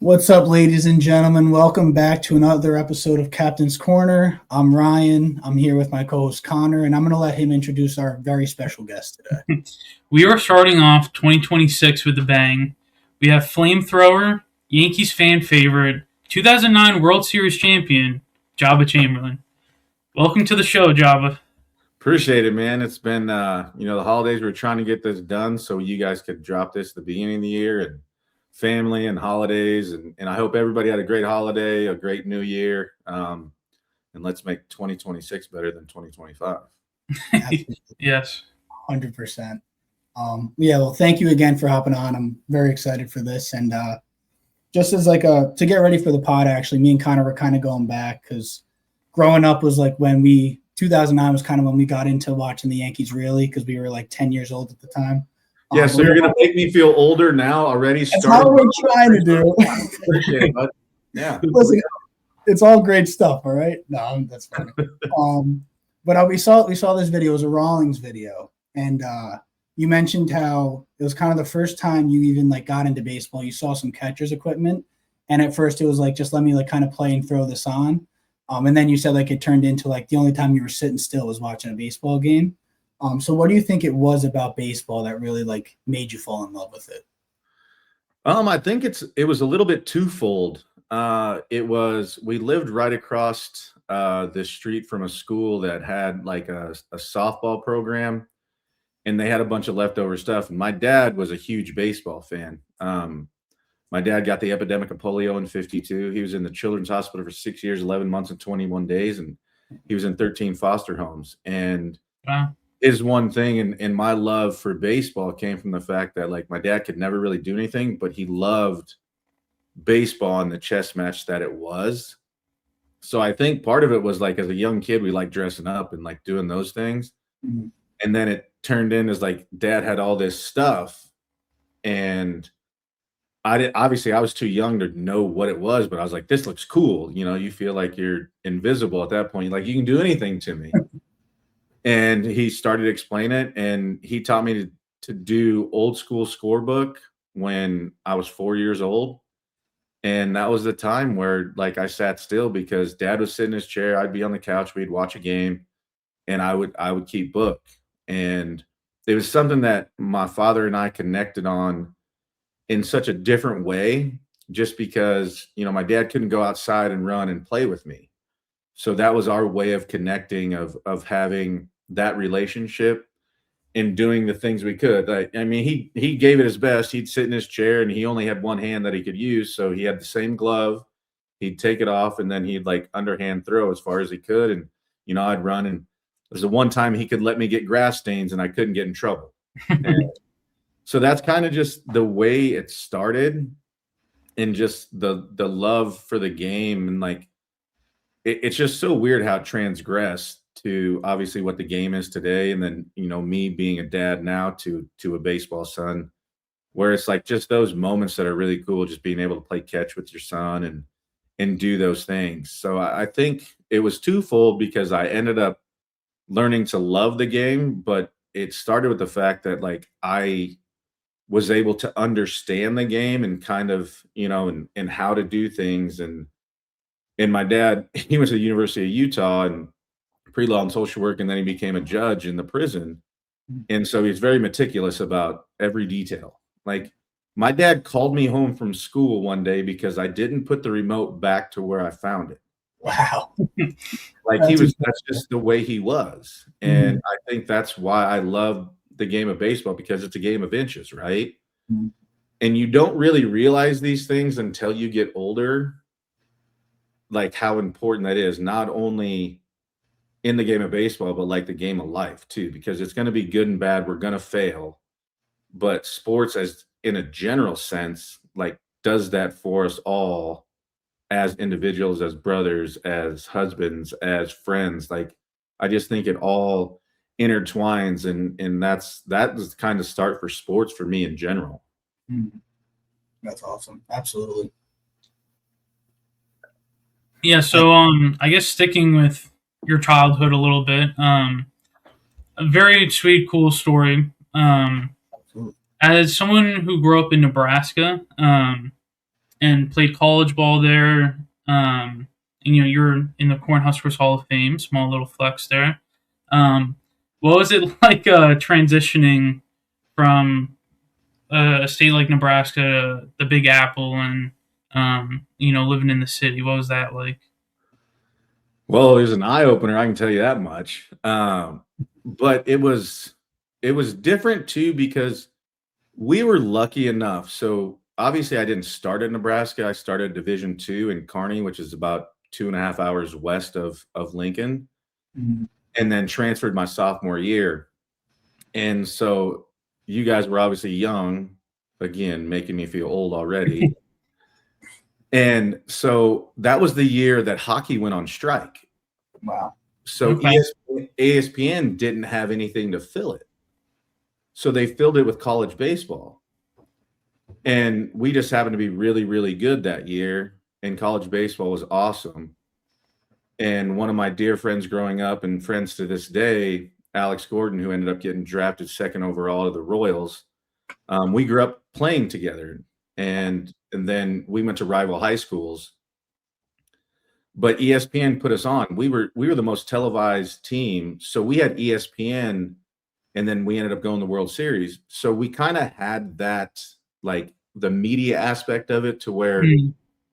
What's up, ladies and gentlemen? Welcome back to another episode of Captain's Corner. I'm Ryan. I'm here with my co-host Connor, and I'm going to let him introduce our very special guest today. We are starting off 2026 with a bang. We have flamethrower, Yankees fan favorite, 2009 World Series champion, Joba Chamberlain. Welcome to the show, Joba. Appreciate it, man. It's been, the holidays. We're trying to get this done so you guys could drop this at the beginning of the year and family and holidays. And I hope everybody had a great holiday, a great new year. And let's make 2026 better than 2025. Yes. 100%. Well, thank you again for hopping on. I'm very excited for this. And just as to get ready for the pod, actually, me and Connor were kind of going back because growing up was like when 2009 was kind of when we got into watching the Yankees really because we were like 10 years old at the time. Yeah, so you're going to make me feel older now already? That's how we're trying to do. Appreciate it, bud. Yeah. Listen, it's all great stuff, all right? No, that's funny. But we saw this video. It was a Rawlings video. And you mentioned how it was kind of the first time you even got into baseball. You saw some catcher's equipment. And at first it was just let me kind of play and throw this on. And then you said it turned into the only time you were sitting still was watching a baseball game. So what do you think it was about baseball that really made you fall in love with it? I think it was a little bit twofold. We lived right across the street from a school that had a softball program, and they had a bunch of leftover stuff. And my dad was a huge baseball fan. My dad got the epidemic of polio in 1952. He was in the children's hospital for 6 years, 11 months, and 21 days. And he was in 13 foster homes. And his one thing and my love for baseball came from the fact that my dad could never really do anything, but he loved baseball and the chess match that it was. So I think part of it was as a young kid, we liked dressing up and doing those things. Mm-hmm. And then it turned in as dad had all this stuff, and I was too young to know what it was, but I was like, this looks cool. You feel like you're invisible at that point. You can do anything to me. And he started explaining it, and he taught me to do old school scorebook when I was 4 years old. And that was the time where I sat still because dad would sit in his chair. I'd be on the couch. We'd watch a game, and I would keep book. And it was something that my father and I connected on in such a different way, just because, my dad couldn't go outside and run and play with me. So that was our way of connecting, of having that relationship and doing the things we could. He gave it his best. He'd sit in his chair, and he only had one hand that he could use. So he had the same glove. He'd take it off, and then he'd underhand throw as far as he could. And, I'd run. And there's the one time he could let me get grass stains and I couldn't get in trouble. And so that's kind of just the way it started, and just the love for the game. And it's just so weird how it transgressed to obviously what the game is today. And then, me being a dad now to a baseball son, where it's just those moments that are really cool, just being able to play catch with your son and do those things. So I think it was twofold, because I ended up learning to love the game, but it started with the fact that I was able to understand the game and kind of, and how to do things. And my dad, he went to the University of Utah and pre-law and social work, and then he became a judge in the prison. And so he's very meticulous about every detail. My dad called me home from school one day because I didn't put the remote back to where I found it. Wow. That's just the way he was. And I think that's why I love the game of baseball, because it's a game of inches, right? Mm-hmm. And you don't really realize these things until you get older, how important that is, not only in the game of baseball, but the game of life too, because it's going to be good and bad. We're going to fail, but sports, as in a general sense, does that for us all as individuals, as brothers, as husbands, as friends. I just think it all intertwines, and that was kind of start for sports for me in general. That's awesome. Absolutely. Yeah. So, I guess sticking with your childhood a little bit, a very sweet, cool story. As someone who grew up in Nebraska, and played college ball there. And you're in the Cornhuskers Hall of Fame. Small little flex there. What was it like transitioning from a state like Nebraska to the Big Apple and living in the city? What was that like? Well, it was an eye opener, I can tell you that much. But it was different too because we were lucky enough. So obviously, I didn't start at Nebraska. I started Division II in Kearney, which is about 2.5 hours west of Lincoln, and then transferred my sophomore year. And so you guys were obviously young, again, making me feel old already. And so that was the year that hockey went on strike. Wow. So Okay. ESPN didn't have anything to fill it. So they filled it with college baseball. And we just happened to be really, really good that year. And college baseball was awesome. And one of my dear friends growing up and friends to this day, Alex Gordon, who ended up getting drafted second overall to the Royals, we grew up playing together. And then we went to rival high schools. But ESPN put us on. We were the most televised team. So we had ESPN, and then we ended up going to the World Series. So we kind of had that, like the media aspect of it, to where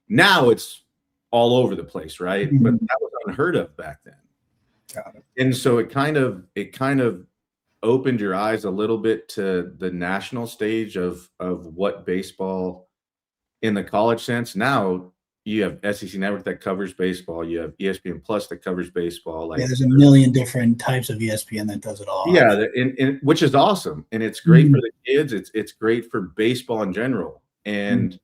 now it's all over the place, right? But that was unheard of back then. Got it. And so it kind of opened your eyes a little bit to the national stage of what baseball in the college sense. Now you have SEC Network that covers baseball. You have ESPN Plus that covers baseball. Like, there's a million different types of ESPN that does it all. Yeah, and which is awesome, and it's great for the kids. It's great for baseball in general, and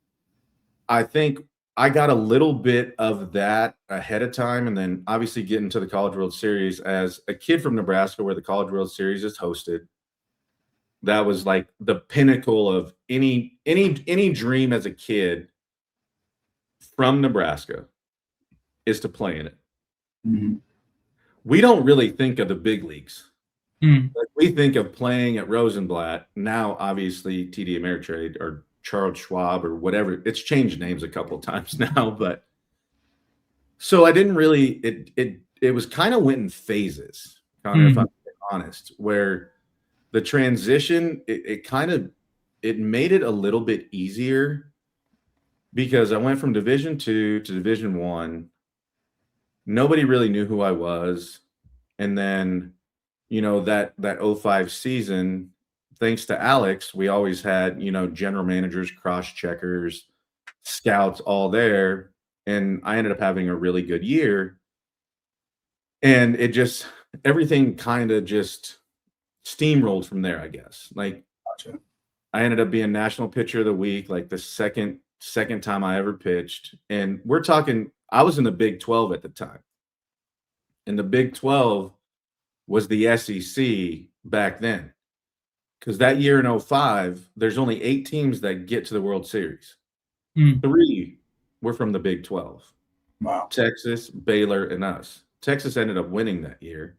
I think I got a little bit of that ahead of time, and then obviously getting to the College World Series as a kid from Nebraska, where the College World Series is hosted. That was like the pinnacle of any dream as a kid from Nebraska, is to play in it. We don't really think of the big leagues. Like, we think of playing at Rosenblatt. Now, obviously, TD Ameritrade or Charles Schwab or whatever. It's changed names a couple of times now, but so I didn't really. It was kind of went in phases, Connor, if I'm being honest, where the transition it made it a little bit easier because I went from Division II to Division I. Nobody really knew who I was, and then that 05 season, thanks to Alex, we always had general managers, cross checkers, scouts, all there, and I ended up having a really good year. And everything kind of just steamrolled from there, I guess. Like, Gotcha. I ended up being National Pitcher of the Week, like the second time I ever pitched. And we're talking, I was in the Big 12 at the time. And the Big 12 was the SEC back then. Because that year in 05, there's only 8 teams that get to the World Series. 3 were from the Big 12. Wow. Texas, Baylor, and us. Texas ended up winning that year.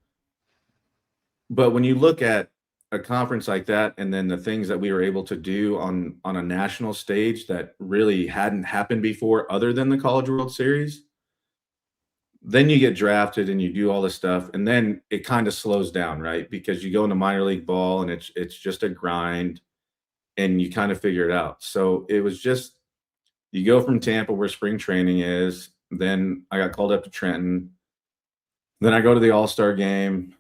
But when you look at a conference like that, and then the things that we were able to do on a national stage that really hadn't happened before other than the College World Series, then you get drafted and you do all this stuff, and then it kind of slows down, right? Because you go into minor league ball and it's just a grind, and you kind of figure it out. So it was just, you go from Tampa, where spring training is, then I got called up to Trenton, then I go to the All-Star game.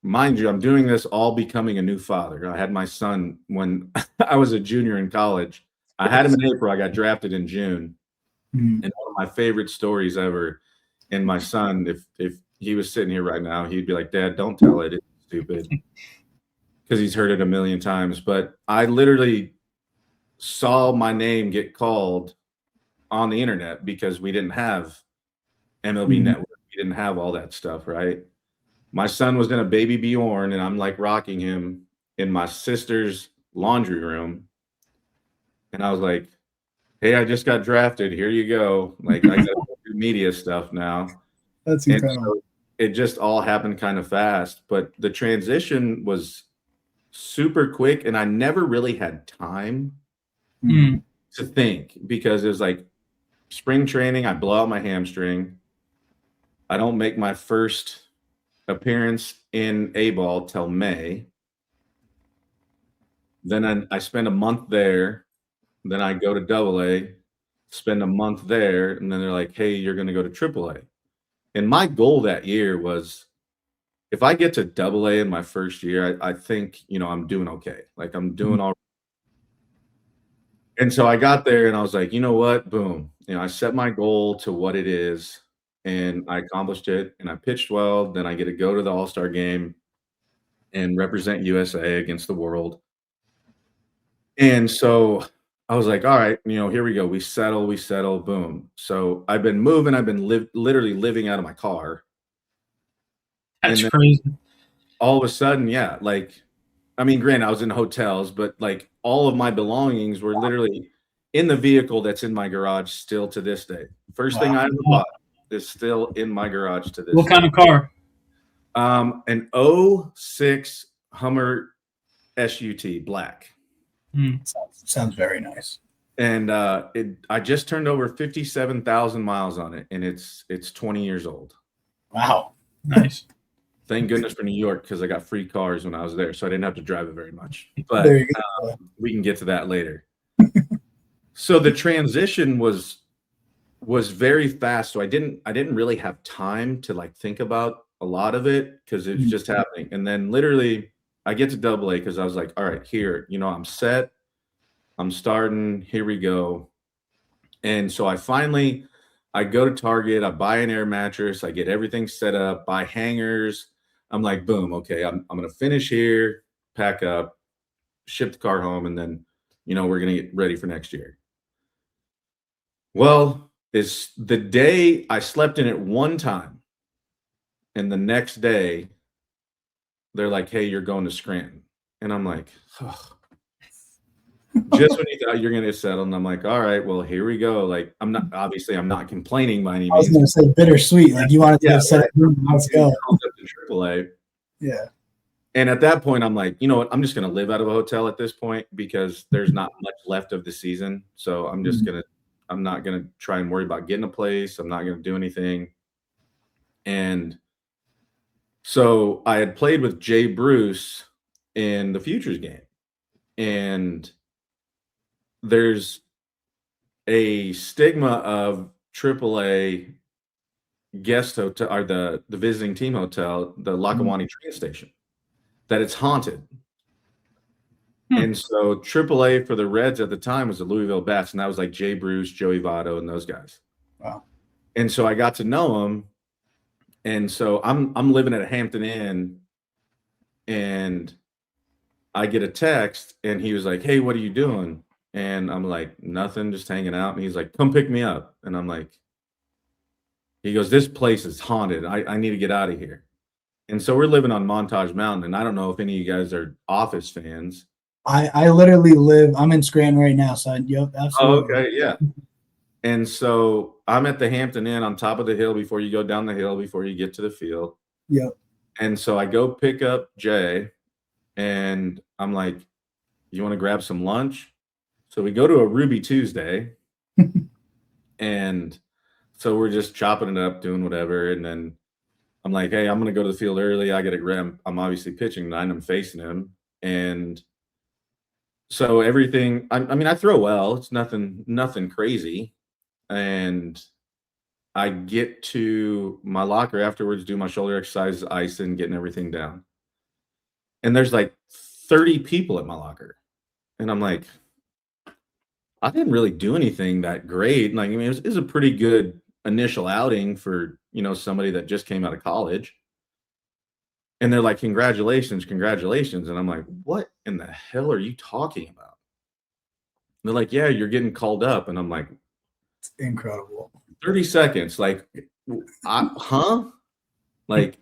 Mind you, I'm doing this all becoming a new father. I had my son when I was a junior in college. I had him in April. I got drafted in June. And one of my favorite stories ever, and my son, if he was sitting here right now, he'd be like, "Dad, don't tell it. It's stupid." Because he's heard it a million times. But I literally saw my name get called on the internet because we didn't have MLB Network. We didn't have all that stuff, right? My son was in a baby Bjorn, and I'm like rocking him in my sister's laundry room. And I was like, "Hey, I just got drafted. Here you go." Like, I got to do media stuff now. That's incredible. So it just all happened kind of fast, but the transition was super quick, and I never really had time to think, because it was like spring training, I blow out my hamstring. I don't make my first appearance in A-ball till May. Then I spend a month there. Then I go to Double-A, spend a month there, and then they're like, "Hey, you're going to go to Triple-A." And my goal that year was, if I get to Double-A in my first year, I think, I'm doing okay. Like, I'm doing all. And so I got there and I was like, you know what? Boom. I set my goal to what it is, and I accomplished it, and I pitched well. Then I get to go to the All-Star game and represent USA against the world. And so I was like, all right, here we go. We settle, boom. So I've been moving, I've been literally living out of my car. That's And then crazy. all of a sudden, yeah, like, I mean, granted, I was in hotels, but like all of my belongings were literally in the vehicle that's in my garage still to this day. First thing I ever bought is still in my garage to this What day. kind of car? An '06 Hummer SUT black. Sounds very nice. And I just turned over 57,000 miles on it, and it's 20 years old. Wow. Nice. Thank goodness for New York, because I got free cars when I was there, so I didn't have to drive it very much. But There you go. we can get to that later. So the transition was very fast. So I didn't really have time to like think about a lot of it, because it was just happening. And then literally I get to Double-A because I was like, all right, here, I'm set. I'm starting. Here we go. And so I go to Target, I buy an air mattress, I get everything set up, buy hangers. I'm like, boom, okay, I'm going to finish here, pack up, ship the car home, and then, we're going to get ready for next year. Well, it's the day I slept in it one time, and the next day they're like, hey, you're going to Scranton. And I'm like, oh. Just when you thought you're going to settle, and I'm like, all right, well, here we go. Like, I'm not complaining by any means. I was going to say bittersweet. Like, you wanted to set up, let's go. AAA. Yeah. And at that point, I'm like, you know what? I'm just going to live out of a hotel at this point, because there's not much left of the season. So I'm not going to try and worry about getting a place. I'm not going to do anything. And so I had played with Jay Bruce in the Futures game, and there's a stigma of AAA guest hotel, or the visiting team hotel, the Lackawanna train station, that it's haunted. And so AAA for the Reds at the time was the Louisville Bats, and that was like Jay Bruce, Joey Votto, and those guys. Wow. And so I got to know them, and so I'm living at a Hampton Inn, and I get a text, and he was like, hey, what are you doing? And I'm like, nothing, just hanging out. And he's like, come pick me up. And I'm like, he goes, this place is haunted. I need to get out of here. And so we're living on Montage Mountain, and I don't know if any of you guys are Office fans. I literally I'm in Scranton right now, so yep, absolutely. Oh, okay, yeah. And so I'm at the Hampton Inn on top of the hill before you go down the hill, before you get to the field. Yep. And so I go pick up Jay, and I'm like, you want to grab some lunch? So we go to a Ruby Tuesday, and so we're just chopping it up, doing whatever. And then I'm like, hey, I'm going to go to the field early. I got to grab, I'm obviously pitching tonight, I'm facing him. And so everything, I mean, I throw well. It's nothing crazy. And I get to my locker afterwards, do my shoulder exercises, icing, getting everything down. And there's like 30 people at my locker. And I'm like, I didn't really do anything that great. Like, I mean, it was a pretty good initial outing for, somebody that just came out of college. And they're like, congratulations. And I'm like, what in the hell are you talking about? And they're like, yeah, you're getting called up. And I'm like, it's incredible. 30 seconds. Like, huh? Like,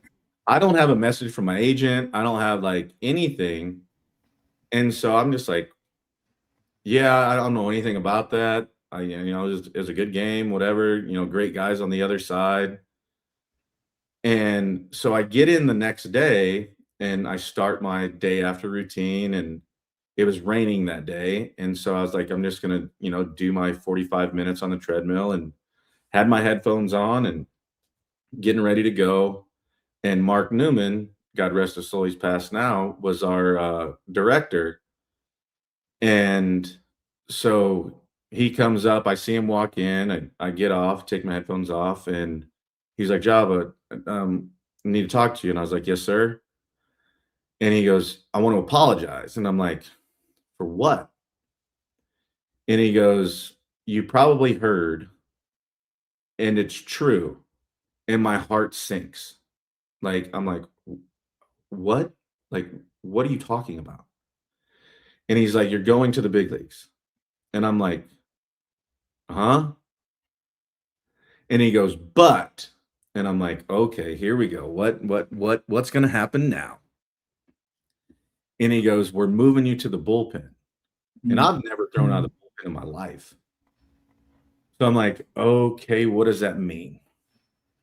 I don't have a message from my agent. I don't have like anything. And so I'm just like, yeah, I don't know anything about that. It was a good game, whatever, great guys on the other side. And so I get in the next day, and I start my day after routine, and it was raining that day. And so I was like, I'm just going to, do my 45 minutes on the treadmill, and had my headphones on and getting ready to go. And Mark Newman, God rest his soul, he's passed now, was our director. And so he comes up, I see him walk in, I get off, take my headphones off, and he's like, Java, I need to talk to you. And I was like, yes, sir. And he goes, I want to apologize. And I'm like, for what? And he goes, you probably heard, and it's true. And my heart sinks. Like, I'm like, what? Like, what are you talking about? And he's like, you're going to the big leagues. And I'm like, huh? And he goes, but, and I'm like, okay, here we go. What's going to happen now? And he goes, we're moving you to the bullpen. And I've never thrown out of the bullpen in my life. So I'm like, okay, what does that mean?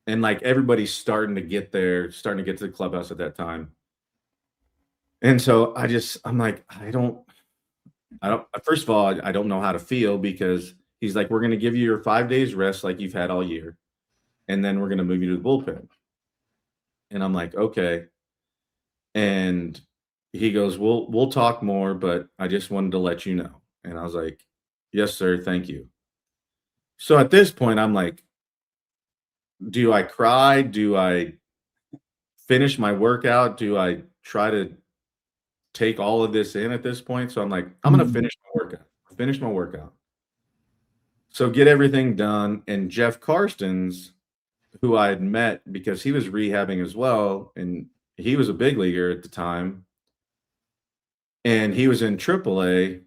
And like everybody's starting to get there, starting to get to the clubhouse at that time. And so I'm like, I don't, first of all, I don't know how to feel, because he's like, we're going to give you your 5 days rest like you've had all year. And then we're going to move you to the bullpen. And I'm like, okay. And he goes, we'll talk more, but I just wanted to let you know. And I was like, yes, sir. Thank you. So at this point, I'm like, do I cry? Do I finish my workout? Do I try to take all of this in at this point? So I'm like, I'm going to finish my workout. So get everything done. And Jeff Karstens, who I had met because he was rehabbing as well, and he was a big leaguer at the time, and he was in AAA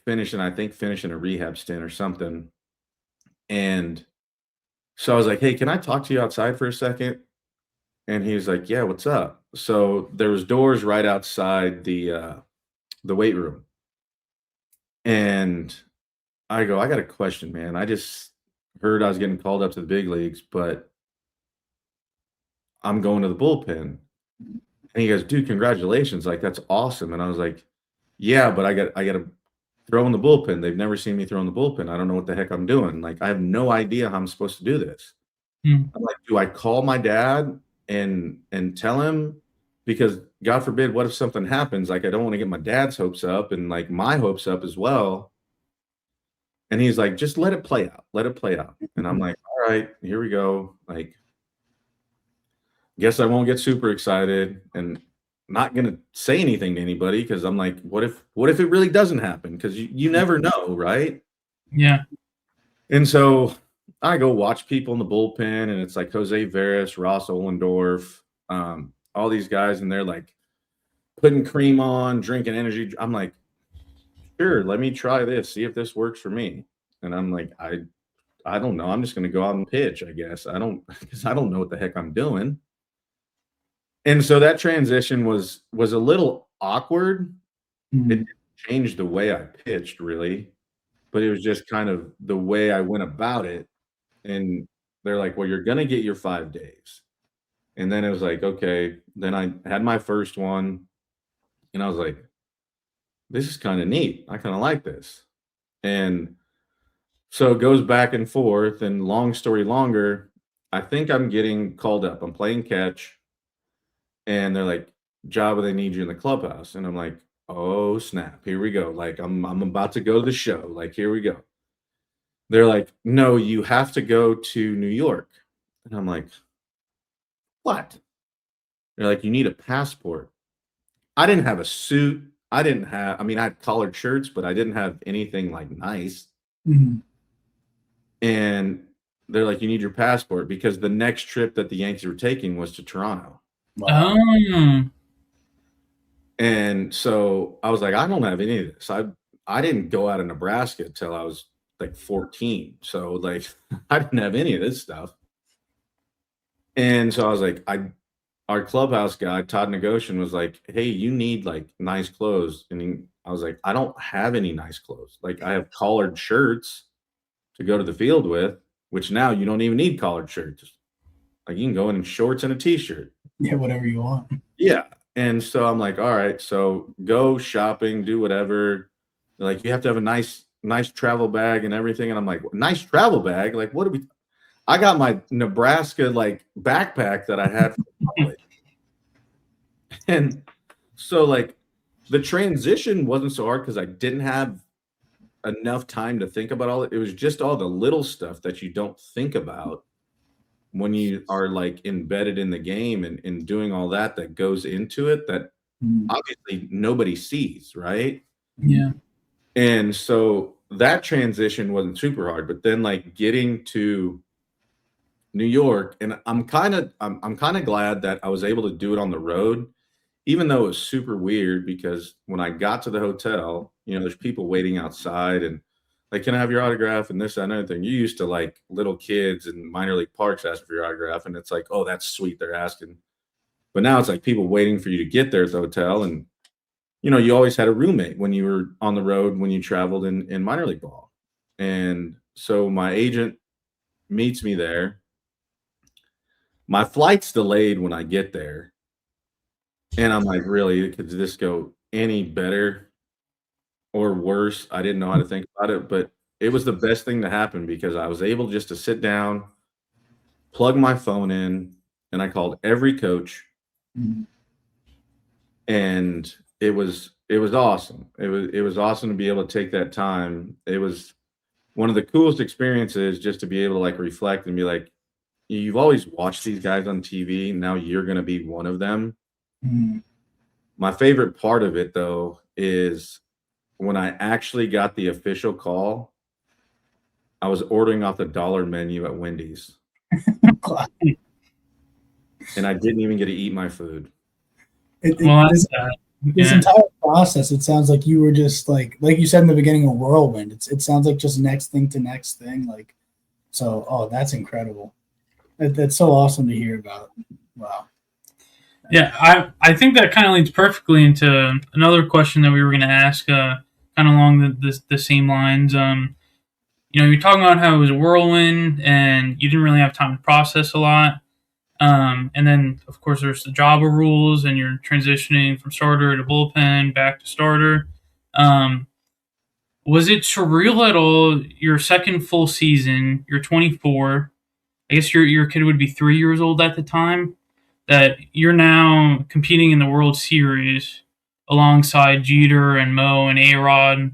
finishing a rehab stint or something. And so I was like, hey, can I talk to you outside for a second? And he was like, yeah, what's up? So there was doors right outside the weight room. And I go, I got a question, man. I just heard I was getting called up to the big leagues, but I'm going to the bullpen. And he goes, dude, congratulations. Like, that's awesome. And I was like, yeah, but I got to throw in the bullpen. They've never seen me throw in the bullpen. I don't know what the heck I'm doing. Like, I have no idea how I'm supposed to do this. I'm like, do I call my dad and tell him? Because God forbid, what if something happens? Like, I don't want to get my dad's hopes up and like my hopes up as well. And he's like, just let it play out. Let it play out. And I'm like, all right, here we go. Like, guess I won't get super excited and not going to say anything to anybody, because I'm like, what if it really doesn't happen? Because you never know, right? Yeah. And so I go watch people in the bullpen, and it's like Jose Veras, Ross Ollendorf, all these guys, and they're like putting cream on, drinking energy. I'm like, sure, let me try this, see if this works for me. And I'm like, I don't know. I'm just going to go out and pitch, I guess. Because I don't know what the heck I'm doing. And so that transition was a little awkward. It didn't change the way I pitched, really, but it was just kind of the way I went about it. And they're like, well, you're going to get your 5 days. And then it was like, okay. Then I had my first one, and I was like, this is kind of neat. I kind of like this. And so it goes back and forth, and long story longer, I think I'm getting called up. I'm playing catch. And they're like, Java, they need you in the clubhouse. And I'm like, oh, snap. Here we go. Like, I'm about to go to the show. Like, here we go. They're like, no, you have to go to New York. And I'm like, what? They're like, you need a passport. I didn't have a suit. I had collared shirts, but I didn't have anything like nice. And they're like, you need your passport, because the next trip that the Yankees were taking was to Toronto. Wow. And so I was like, I don't have any of this. I didn't go out of Nebraska till I was like 14. So like I didn't have any of this stuff. And so I was like, our clubhouse guy, Todd Negocian, was like, hey, you need like nice clothes. And I was like, I don't have any nice clothes. Like, I have collared shirts to go to the field with, which now you don't even need collared shirts. Like, you can go in shorts and a t-shirt. Yeah, whatever you want. Yeah. And so I'm like, all right, so go shopping, do whatever. They're like, you have to have a nice travel bag and everything. And I'm like, nice travel bag? Like, what do we? I got my Nebraska like backpack that I had from college. And so like the transition wasn't so hard because I didn't have enough time to think about all it. It was just all the little stuff that you don't think about when you are like embedded in the game and doing all that goes into it that Mm. obviously nobody sees, right? Yeah. And so that transition wasn't super hard, but then like getting to New York, and I'm kind of glad that I was able to do it on the road, even though it was super weird because when I got to the hotel, there's people waiting outside and like, can I have your autograph and this, that, and other thing. You used to like little kids in minor league parks asking for your autograph, and it's like, oh, that's sweet, they're asking. But now it's like people waiting for you to get there at the hotel, and you always had a roommate when you were on the road when you traveled in minor league ball. And so my agent meets me there. My flight's delayed when I get there. And I'm like, really, could this go any better or worse? I didn't know how to think about it, but it was the best thing to happen because I was able just to sit down, plug my phone in, and I called every coach, Mm. and it was awesome. It was awesome to be able to take that time. It was one of the coolest experiences just to be able to like reflect and be like, you've always watched these guys on TV. Now you're going to be one of them. Mm. My favorite part of it, though, is when I actually got the official call, I was ordering off the dollar menu at Wendy's, and I didn't even get to eat my food. Well, This, this yeah. entire process, it sounds like you were just like you said in the beginning, a whirlwind. It sounds like just next thing to next thing. Like, so, oh, that's incredible. That's so awesome to hear about. Wow. Yeah, I think that kind of leads perfectly into another question that we were going to ask, kind of along the same lines. You're talking about how it was a whirlwind and you didn't really have time to process a lot. And then, of course, there's the Java rules, and you're transitioning from starter to bullpen back to starter. Um, was it surreal at all? Your second full season, you're 24. I guess your kid would be 3 years old at the time. That you're now competing in the World Series alongside Jeter and Mo and A-Rod.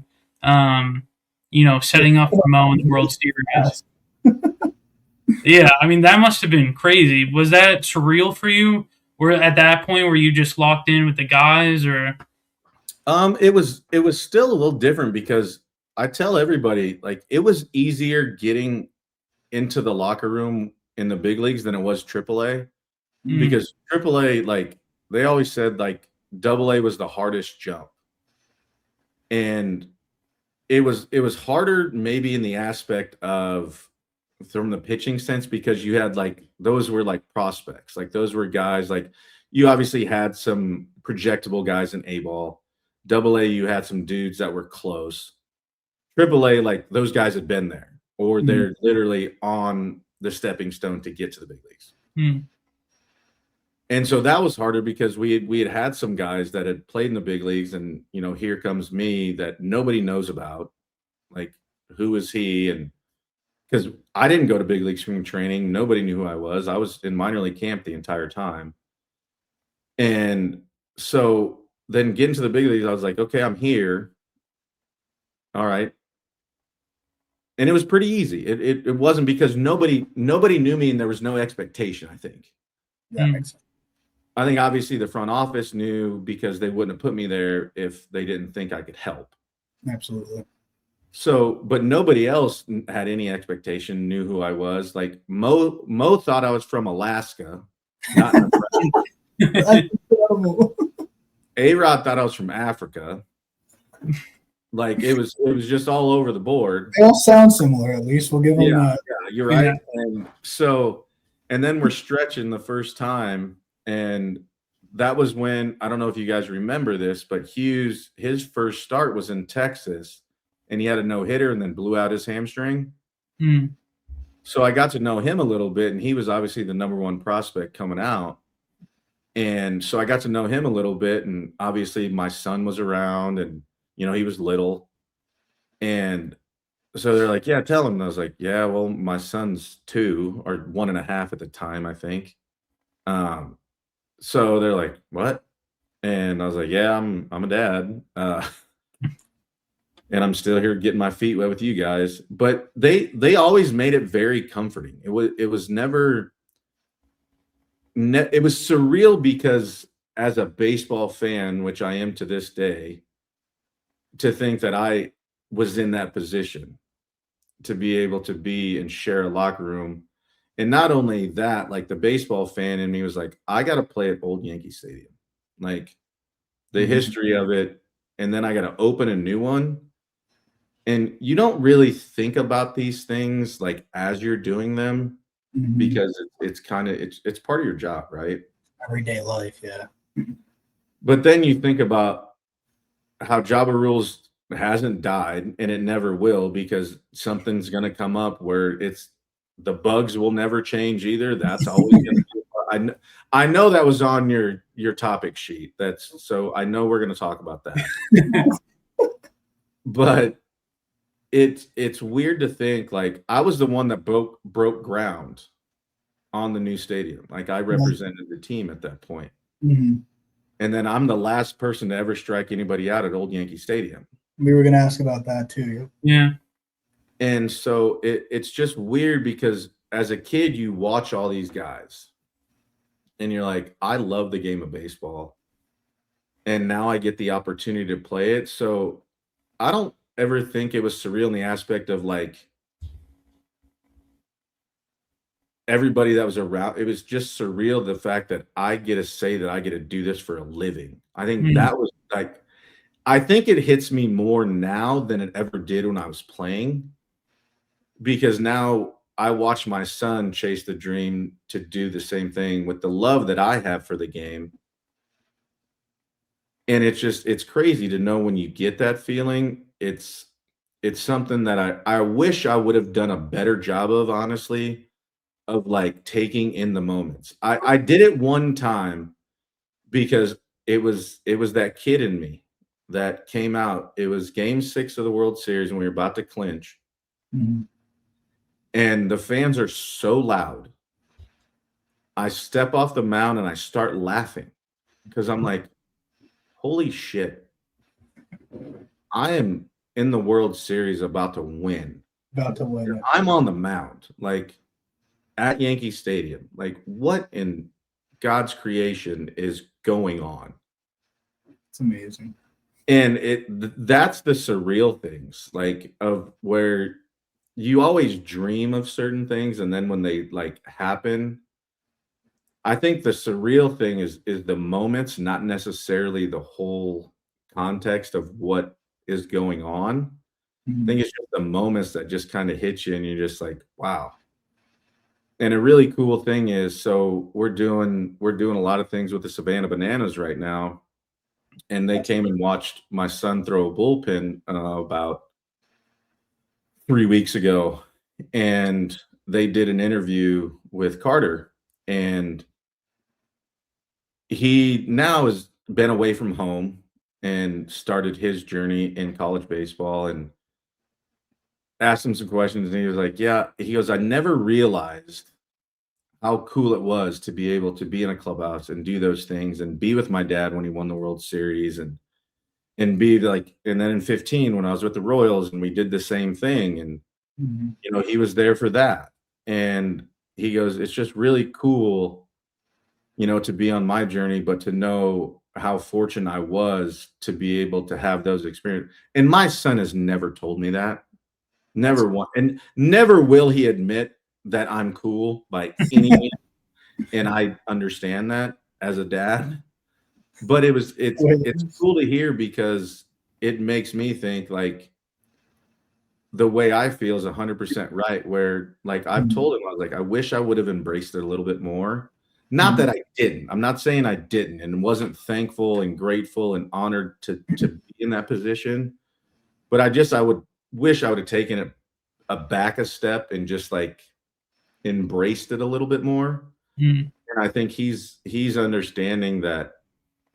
Setting up for Mo in the World Series. Yeah, I mean that must have been crazy. Was that surreal for you? Were at that point were you just locked in with the guys, or? It was still a little different because I tell everybody like it was easier getting into the locker room in the big leagues than it was AAA because AAA like they always said like AA was the hardest jump, and it was harder maybe in the aspect of from the pitching sense because you had like those were like prospects, like those were guys like you obviously had some projectable guys in A ball. AA, you had some dudes that were close. AAA, like those guys had been there or they're literally on the stepping stone to get to the big leagues. Mm. And so that was harder because we had some guys that had played in the big leagues, and here comes me that nobody knows about. Like, who is he? And because I didn't go to big league spring training, nobody knew who I was. I was in minor league camp the entire time. And so then getting to the big leagues, I was like, okay, I'm here. All right. And it was pretty easy. It wasn't because nobody knew me and there was no expectation, I think. That makes sense. I think obviously the front office knew because they wouldn't have put me there if they didn't think I could help. Absolutely. So, but nobody else had any expectation, knew who I was. Like Mo thought I was from Alaska, not That's incredible. A-Rod thought I was from Africa. Like it was just all over the board. They all sound similar, at least. We'll give them that. Yeah, you're right. Yeah. And then we're stretching the first time, and that was when I don't know if you guys remember this, but Hughes, his first start was in Texas, and he had a no-hitter and then blew out his hamstring. Mm. So I got to know him a little bit, and he was obviously the number one prospect coming out. And so I got to know him a little bit, and obviously my son was around, and he was little, and so they're like, "Yeah, tell him." And I was like, "Yeah, well, my son's 2 or 1.5 at the time, I think." Um, so they're like, "What?" And I was like, "Yeah, I'm a dad, and I'm still here getting my feet wet with you guys." But they always made it very comforting. It was never it was surreal because as a baseball fan, which I am to this day, to think that I was in that position to be able to be and share a locker room. And not only that, like the baseball fan in me was like, I got to play at Old Yankee Stadium. Like the history of it. And then I got to open a new one. And you don't really think about these things like as you're doing them because it's kind of it's part of your job, right? Everyday life, yeah. But then you think about how Java Rules hasn't died and it never will because something's going to come up where the bugs will never change either. That's always going to be. I know that was on your topic sheet. So I know we're going to talk about that. But it's weird to think like I was the one that broke ground on the new stadium. Like I represented the team at that point. And then I'm the last person to ever strike anybody out at Old Yankee Stadium. We were going to ask about that too. Yeah. And so it's just weird because as a kid, you watch all these guys and you're like, I love the game of baseball. And now I get the opportunity to play it. So I don't ever think it was surreal in the aspect of like everybody that was around. It was just surreal the fact that I get to say that I get to do this for a living. I think that was like, I think it hits me more now than it ever did when I was playing, because now I watch my son chase the dream to do the same thing with the love that I have for the game. And it's crazy to know when you get that feeling. It's something that I wish I would have done a better job of, honestly, of like taking in the moments. I did it one time because it was that kid in me that came out. It was game 6 of the World Series and we were about to clinch. And the fans are so loud. I step off the mound and I start laughing because I'm like, holy shit. I am in the World Series about to win. I'm on the mound, like at Yankee Stadium. Like, what in God's creation is going on? It's amazing. And that's the surreal things, like of where you always dream of certain things, and then when they like happen, I think the surreal thing is the moments, not necessarily the whole context of what is going on. I think it's just the moments that just kind of hit you and you're just like, wow. And a really cool thing is, so we're doing a lot of things with the Savannah Bananas right now. And they came and watched my son throw a bullpen about 3 weeks ago. And they did an interview with Carter. And he now has been away from home and started his journey in college baseball, and asked him some questions. And he was like, yeah, he goes, I never realized how cool it was to be able to be in a clubhouse and do those things and be with my dad when he won the World Series and be like, and then in 15 when I was with the Royals and we did the same thing, and he was there for that. And he goes, it's just really cool, to be on my journey, but to know how fortunate I was to be able to have those experiences. And my son has never told me that. Never want, and never will he admit that I'm cool by any means. And I understand that as a dad. But it's cool to hear because it makes me think like the way I feel is 100% right. Where like I've told him, I was like, I wish I would have embraced it a little bit more. Not that I didn't. I'm not saying I didn't and wasn't thankful and grateful and honored to be in that position. But I would wish I would have taken it back a step and just like embraced it a little bit more. And And I think he's understanding that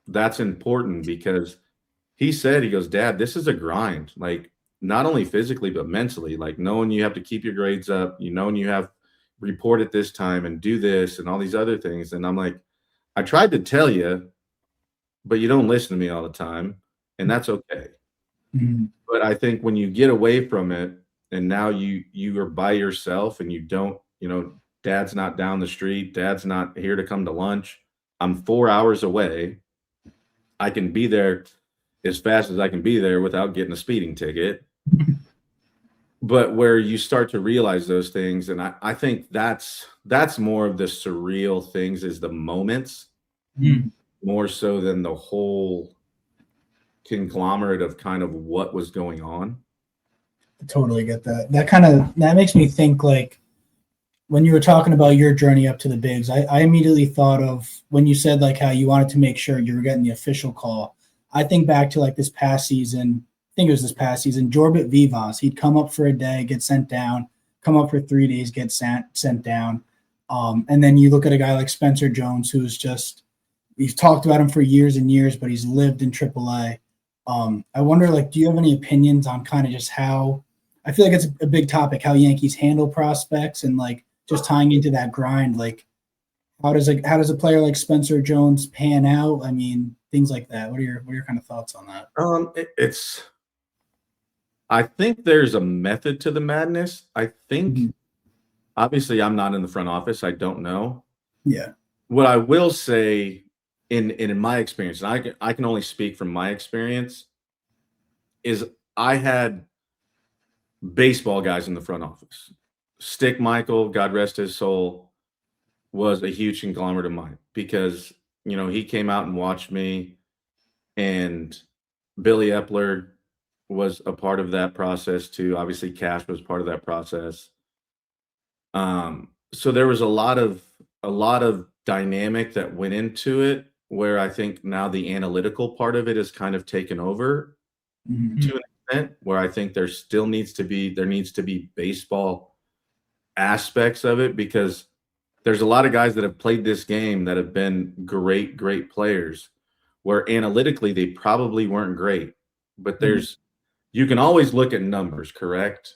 that's important because he said, he goes, Dad, this is a grind. Like, not only physically, but mentally, like knowing you have to keep your grades up, knowing you have report at this time and do this and all these other things. And I'm like, I tried to tell you, but you don't listen to me all the time. And that's okay. Mhm. But I think when you get away from it and now you are by yourself and you don't, dad's not down the street, dad's not here to come to lunch. I'm 4 hours away. I can be there as fast as I can be there without getting a speeding ticket. But where you start to realize those things, and I think that's more of the surreal things, is the moments, more so than the whole conglomerate of kind of what was going on. I totally get that. That makes me think, like, when you were talking about your journey up to the bigs, I immediately thought of when you said like how you wanted to make sure you were getting the official call. I think back to like this past season. I think it was this past season. Jorbit Vivas, he'd come up for a day, get sent down. Come up for 3 days, get sent down. And then you look at a guy like Spencer Jones, who's just, we've talked about him for years and years, but he's lived in AAA. I wonder, like, do you have any opinions on kind of just how, I feel like it's a big topic, how Yankees handle prospects and like just tying into that grind, like how does a player like Spencer Jones pan out? I mean, things like that. What are your kind of thoughts on that? I think there's a method to the madness. I think obviously I'm not in the front office. I don't know. Yeah. What I will say in my experience, and I can only speak from my experience, is I had baseball guys in the front office. Stick Michael, God rest his soul, was a huge conglomerate of mine because, he came out and watched me, and Billy Epler was a part of that process too. Obviously, Cash was part of that process. So there was a lot of dynamic that went into it, where I think now the analytical part of it is kind of taken over to an extent, where I think there needs to be baseball aspects of it, because there's a lot of guys that have played this game that have been great players, where analytically they probably weren't great, but you can always look at numbers, correct?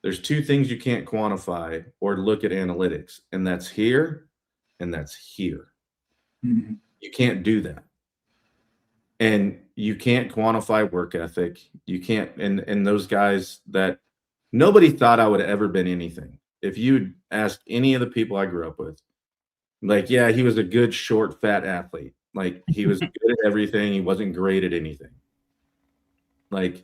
There's two things you can't quantify or look at analytics, and that's here and that's here. You can't do that. And you can't quantify work ethic. You can't, and those guys that nobody thought I would have ever been anything. If you'd ask any of the people I grew up with, like, yeah, he was a good, short, fat athlete. Like, he was good at everything. He wasn't great at anything. Like,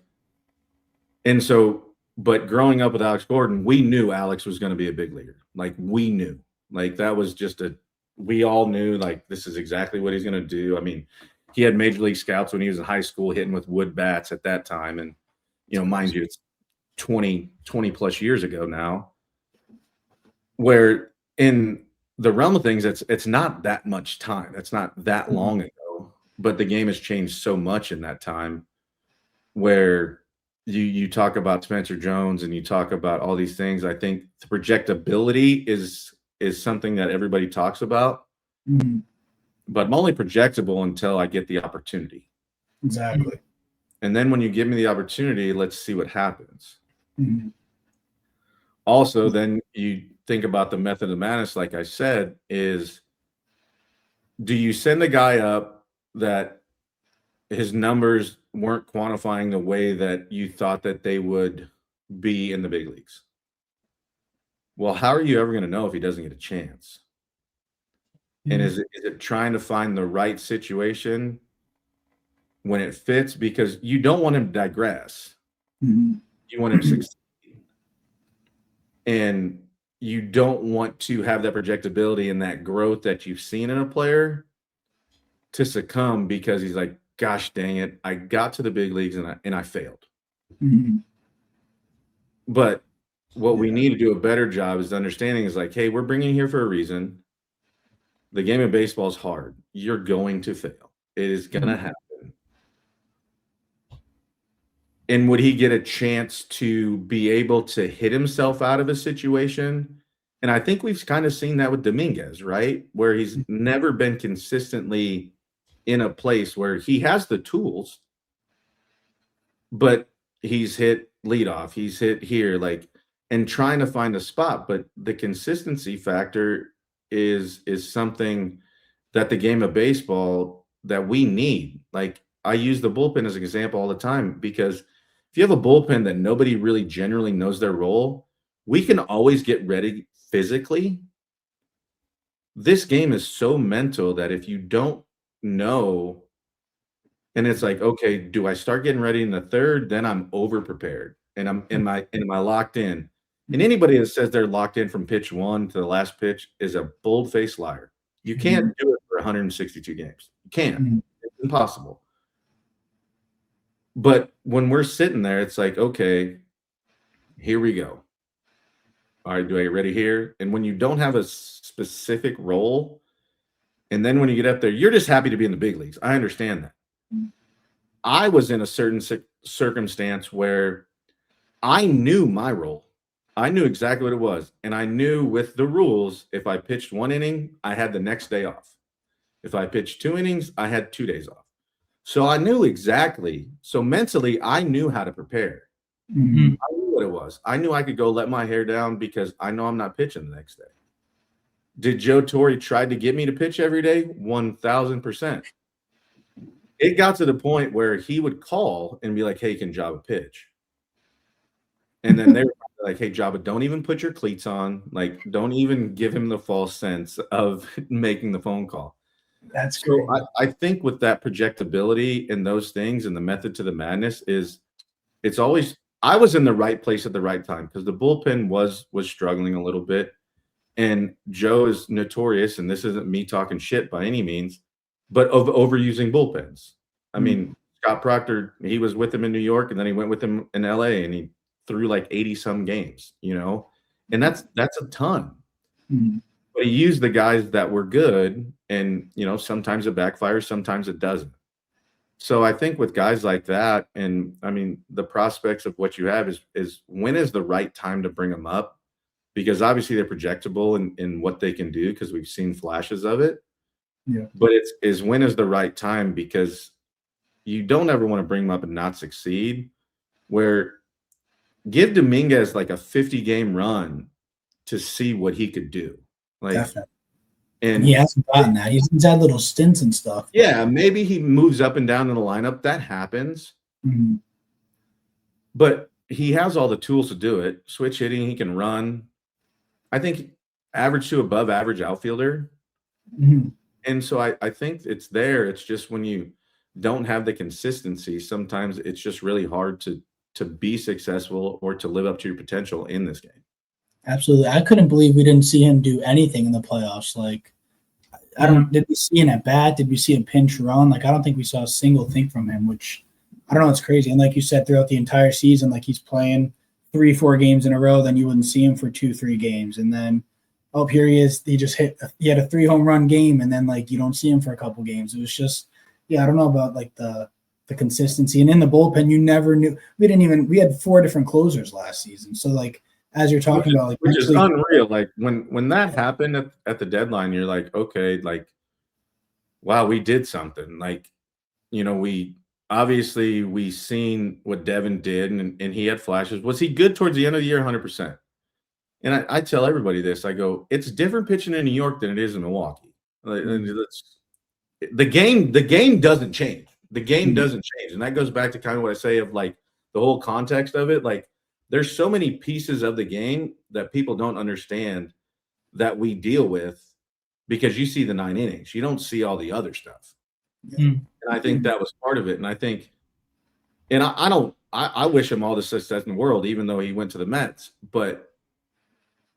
and so, but growing up with Alex Gordon, we knew Alex was going to be a big leaguer. Like, we knew. Like, that was just we all knew, like, this is exactly what he's going to do. I mean, he had major league scouts when he was in high school hitting with wood bats at that time. And, mind you, it's 20 plus years ago now, where in the realm of things, it's not that much time. It's not that long ago, but the game has changed so much in that time, where you talk about Spencer Jones and you talk about all these things. I think the projectability is something that everybody talks about, but I'm only projectable until I get the opportunity. Exactly. And then when you give me the opportunity, let's see what happens. Also, then you think about the method of madness, like I said, is, do you send a guy up that his numbers weren't quantifying the way that you thought that they would be in the big leagues? Well, how are you ever going to know if he doesn't get a chance? And is it trying to find the right situation when it fits? Because you don't want him to digress. You want him to succeed. And you don't want to have that projectability and that growth that you've seen in a player to succumb because he's like, gosh dang it, I got to the big leagues and I failed. But what we need to do a better job is understanding is like, hey, we're bringing you here for a reason. The game of baseball is hard. You're going to fail. It is going to happen. And would he get a chance to be able to hit himself out of a situation And I think we've kind of seen that with Dominguez, right? Where he's never been consistently in a place where he has the tools, but he's hit leadoff, he's hit here, like, and trying to find a spot. But the consistency factor is something that the game of baseball that we need. Like, I use the bullpen as an example all the time, because if you have a bullpen that nobody really generally knows their role, we can always get ready physically. This game is so mental that if you don't know, and it's like, okay, do I start getting ready in the third? Then I'm over prepared, and am I locked in? And anybody that says they're locked in from pitch one to the last pitch is a bold-faced liar. You can't do it for 162 games. You can't. It's impossible. But when we're sitting there, it's like, okay, here we go. All right, do I get ready here? And when you don't have a specific role, and then when you get up there, you're just happy to be in the big leagues. I understand that. I was in a certain circumstance where I knew my role. I knew exactly what it was. And I knew with the rules, if I pitched 1 inning, I had the next day off. If I pitched 2 innings, I had 2 days off. So I knew exactly. So mentally, I knew how to prepare. I knew what it was. I knew I could go let my hair down because I know I'm not pitching the next day. Did Joe Torre try to get me to pitch every day? 1,000%. It got to the point where he would call and be like, hey, can Joba pitch? And then they were like, hey, Joba, don't even put your cleats on. Like, don't even give him the false sense of making the phone call. That's great. So I think with that projectability and those things and the method to the madness is it's always – I was in the right place at the right time because the bullpen was struggling a little bit. And Joe is notorious, and this isn't me talking shit by any means, but of overusing bullpens. I mean, Scott Proctor, he was with him in New York, and then he went with him in LA, and he threw like 80-some games, you know? And that's a ton. But he used the guys that were good, and, you know, sometimes it backfires, sometimes it doesn't. So I think with guys like that, and, I mean, the prospects of what you have is when is the right time to bring them up? Because obviously they're projectable in what they can do because we've seen flashes of it. Yeah. But it's when is the right time, because you don't ever want to bring them up and not succeed. Where give Dominguez like a 50-game run to see what he could do. Like, Definitely. and he hasn't gotten that. He's had little stints and stuff. Yeah, maybe he moves up and down in the lineup. That happens. But he has all the tools to do it. Switch hitting, he can run. I think average to above average outfielder. And so I think it's there. It's just when you don't have the consistency, sometimes it's just really hard to be successful or to live up to your potential in this game. Absolutely. I couldn't believe we didn't see him do anything in the playoffs. Like, did we see an at bat? Did we see a pinch run? Like, I don't think we saw a single thing from him, which I don't know. It's crazy. And like you said, throughout the entire season, like he's playing 3-4 games in a row, then you wouldn't see him for 2-3 games. And then, oh, here he is. He had a 3 home run game, and then like you don't see him for a couple games. It was just, I don't know about like the consistency. And in the bullpen, you never knew. We had 4 different closers last season. So like, as you're talking about, like, which is unreal. Like when that happened at the deadline, you're like, okay, like, wow, we did something. Like, you know, we seen what Devin did, and he had flashes. Was he good towards the end of the year? 100%. And I tell everybody this. I go, it's different pitching in New York than it is in Milwaukee. Like, the game doesn't change. The game doesn't change, and that goes back to kind of what I say of like the whole context of it. Like, there's so many pieces of the game that people don't understand that we deal with because you see the 9 innings. You don't see all the other stuff. And I think that was part of it. And I think, and I wish him all the success in the world, even though he went to the Mets, but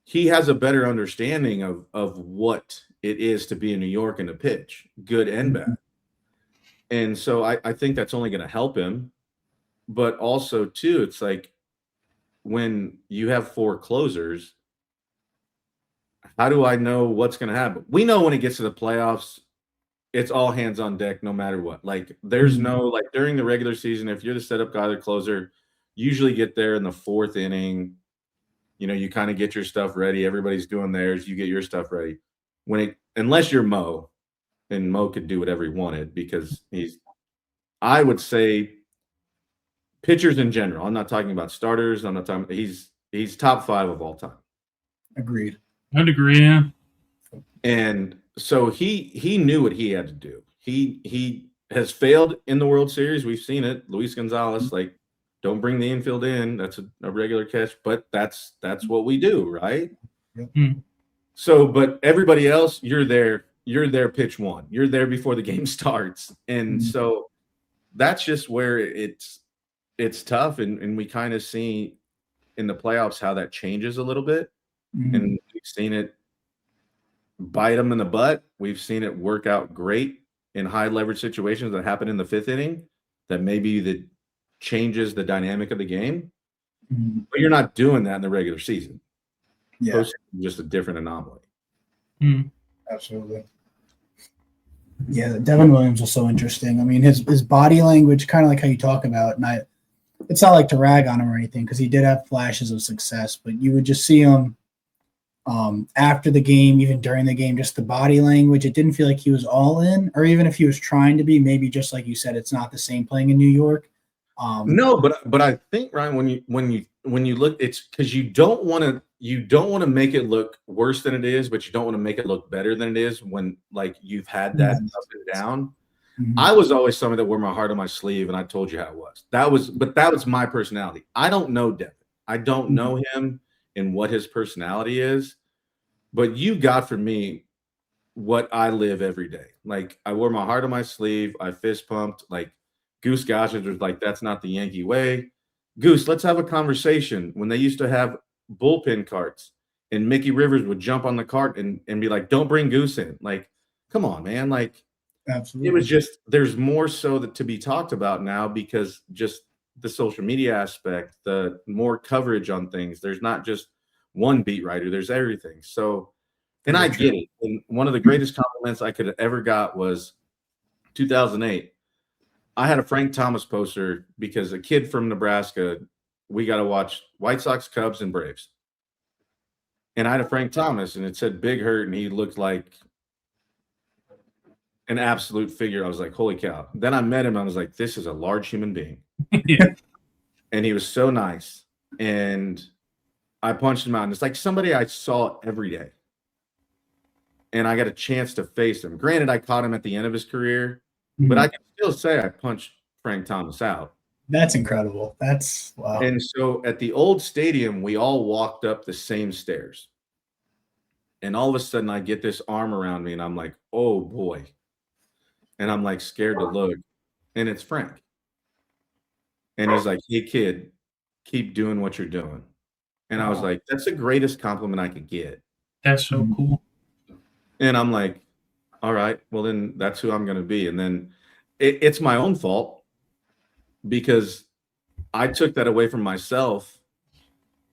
he has a better understanding of what it is to be in New York and to pitch, good and bad. And so I think that's only going to help him. But also, too, it's like when you have 4 closers, how do I know what's going to happen? We know when it gets to the playoffs, it's all hands on deck no matter what. Like, there's no, like, during the regular season, if you're the setup guy or closer, usually get there in the 4th inning. You kind of get your stuff ready. Everybody's doing theirs. You get your stuff ready. Unless you're Mo, and Mo could do whatever he wanted because I would say pitchers in general. I'm not talking about starters. I'm not talking. He's top 5 of all time. Agreed. I'd agree. Yeah. And so he knew what he had to do. He has failed in the World Series. We've seen it. Luis Gonzalez, like, don't bring the infield in. That's a regular catch, but that's what we do, right? Yep. So, but everybody else, you're there pitch 1. You're there before the game starts. And so that's just where it's tough. And we kind of see in the playoffs how that changes a little bit. And we've seen it bite them in the butt. We've seen it work out great in high leverage situations that happen in the 5th inning that maybe that changes the dynamic of the game. But you're not doing that in the regular season. Yeah. Just a different anomaly. Absolutely. Yeah, Devin Williams was so interesting. I mean, his body language, kind of like how you talk about, and it's not like to rag on him or anything because he did have flashes of success, but you would just see him after the game, even during the game, just the body language. It didn't feel like he was all in, or even if he was trying to be, maybe just like you said, it's not the same playing in New York. No, but I think, Ryan, when you look, it's because you don't want to make it look worse than it is, but you don't want to make it look better than it is when, like, you've had that up and down. I was always somebody that wore my heart on my sleeve, and I told you how it was. That was my personality. I don't know Devin. I don't know him and what his personality is, but you got from me what I live every day. Like, I wore my heart on my sleeve. I fist pumped. Like, Goose Gossage was like, that's not the Yankee way. Goose, let's have a conversation. When they used to have bullpen carts and Mickey Rivers would jump on the cart and be like, don't bring Goose in. Like, come on, man. Like, absolutely. It was just, there's more so that to be talked about now because just the social media aspect, the more coverage on things. There's not just one beat writer, there's everything. So, and I get it. And one of the greatest compliments I could have ever got was 2008. I had a Frank Thomas poster because a kid from Nebraska, we got to watch White Sox, Cubs, and Braves. And I had a Frank Thomas, and it said Big Hurt, and he looked like an absolute figure. I was like, holy cow. Then I met him. I was like, this is a large human being. Yeah. And he was so nice. And I punched him out. And it's like somebody I saw every day. And I got a chance to face him. Granted, I caught him at the end of his career, but I can still say I punched Frank Thomas out. That's incredible. That's wow. And so at the old stadium, we all walked up the same stairs. And all of a sudden I get this arm around me and I'm like, oh boy. And I'm like scared to look. And it's Frank. And he's like, hey kid, keep doing what you're doing. And I was like, that's the greatest compliment I could get. That's so cool. And I'm like, all right, well then that's who I'm going to be. And then it's my own fault because I took that away from myself.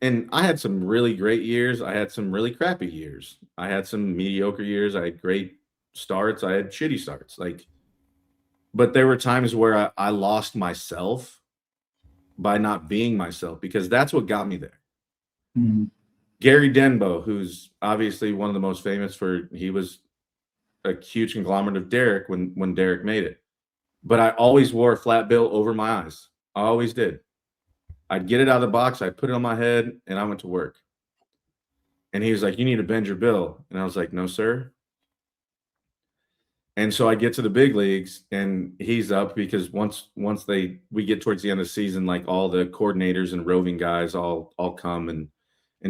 And I had some really great years. I had some really crappy years. I had some mediocre years. I had great starts. I had shitty starts. But there were times where I lost myself by not being myself because that's what got me there. Mm-hmm. Gary Denbo, who's obviously one of the most famous he was a huge conglomerate of Derek when Derek made it. But I always wore a flat bill over my eyes. I always did. I'd get it out of the box, I'd put it on my head, and I went to work. And he was like, you need to bend your bill. And I was like, no, sir. And so I get to the big leagues, and he's up because once we get towards the end of the season, like all the coordinators and roving guys all come and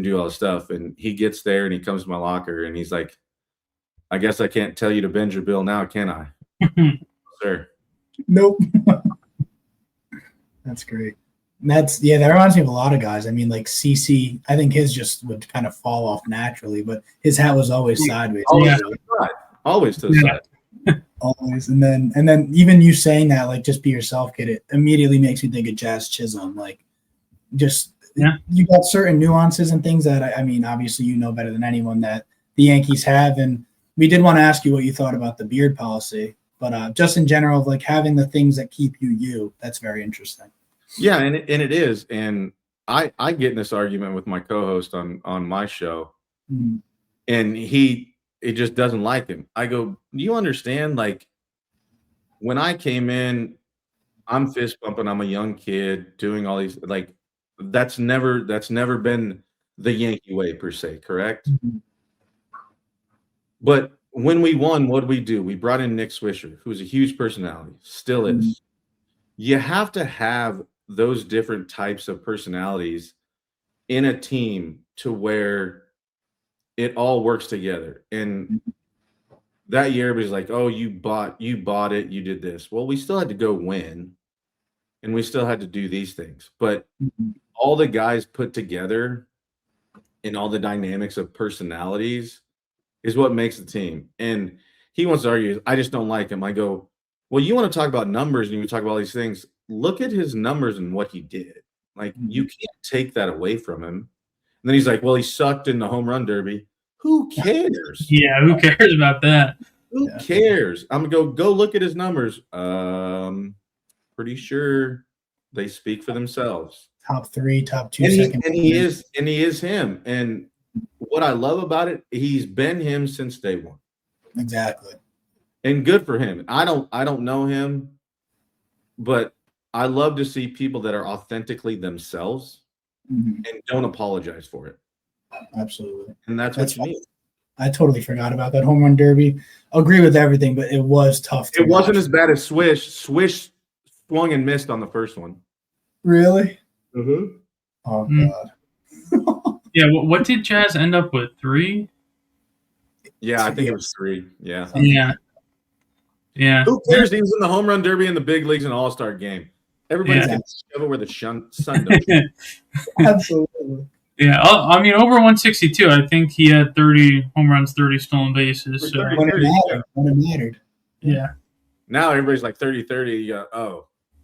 do all the stuff. And he gets there, and he comes to my locker, and he's like, I guess I can't tell you to bend your bill now, can I? Sir. Nope. That's great. That reminds me of a lot of guys. I mean, like CC, I think his just would kind of fall off naturally, but his hat was always sideways. Always to the side. Always to the side. Always. And then even you saying that, like, just be yourself, kid, it immediately makes me think of Jazz Chisholm. Like, just you got certain nuances and things that I mean, obviously you know better than anyone that the Yankees have. And we did want to ask you what you thought about the beard policy, but just in general, of like having the things that keep you, that's very interesting. Yeah, and it is. And I get in this argument with my co-host on my show, Mm. and it just doesn't like him. I go, do you understand? Like, when I came in, I'm fist bumping. I'm a young kid doing all these, like, that's never been the Yankee way per se, correct? Mhm. But when we won, what did we do? We brought in Nick Swisher, who's a huge personality, still is. Mhm. You have to have those different types of personalities in a team to where it all works together. And that year, everybody's like, "Oh, you bought it, you did this." Well, we still had to go win, and we still had to do these things. But Mhm. all the guys put together and all the dynamics of personalities is what makes the team. And he wants to argue, I just don't like him. I go, well, you want to talk about numbers and you talk about all these things. Look at his numbers and what he did. Like, you can't take that away from him. And then he's like, well, he sucked in the home run derby. Who cares? Yeah, who cares about that? Who cares? I'm gonna go look at his numbers. Pretty sure they speak for themselves. Top 3, top 2, And second. he is him. And what I love about it, he's been him since day one. Exactly. And good for him. I don't know him, but I love to see people that are authentically themselves Mhm. and don't apologize for it. Absolutely. And that's what you need. I totally forgot about that home run derby. Agree with everything, but it was tough. It wasn't as bad as Swish. Swish swung and missed on the first one. Really? Mm-hmm. Oh God. Yeah, what did Jazz end up with? 3? Yeah, I think it was 3. Yeah. Yeah. Who cares? He was in the home run derby in the big leagues and All-Star game. Everybody can shove it where the sun don't. Absolutely. Yeah, I mean, over 162, I think he had 30 home runs, 30 stolen bases. So, When it mattered. yeah. Now everybody's like 30-30.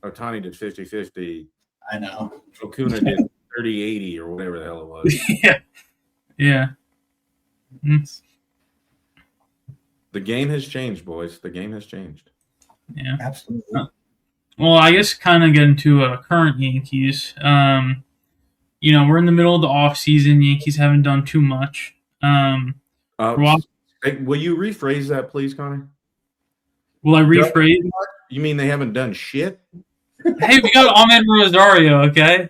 Ohtani did 50-50. I know. Okuna did 30-80 or whatever the hell it was. Yeah. Mm. The game has changed, boys. The game has changed. Yeah. Absolutely. Well, I guess kind of getting to current Yankees. We're in the middle of the off season. Yankees haven't done too much. Will you rephrase that, please, Connor? Will I rephrase? You mean they haven't done shit? Hey, we got Ahmed Rosario, okay?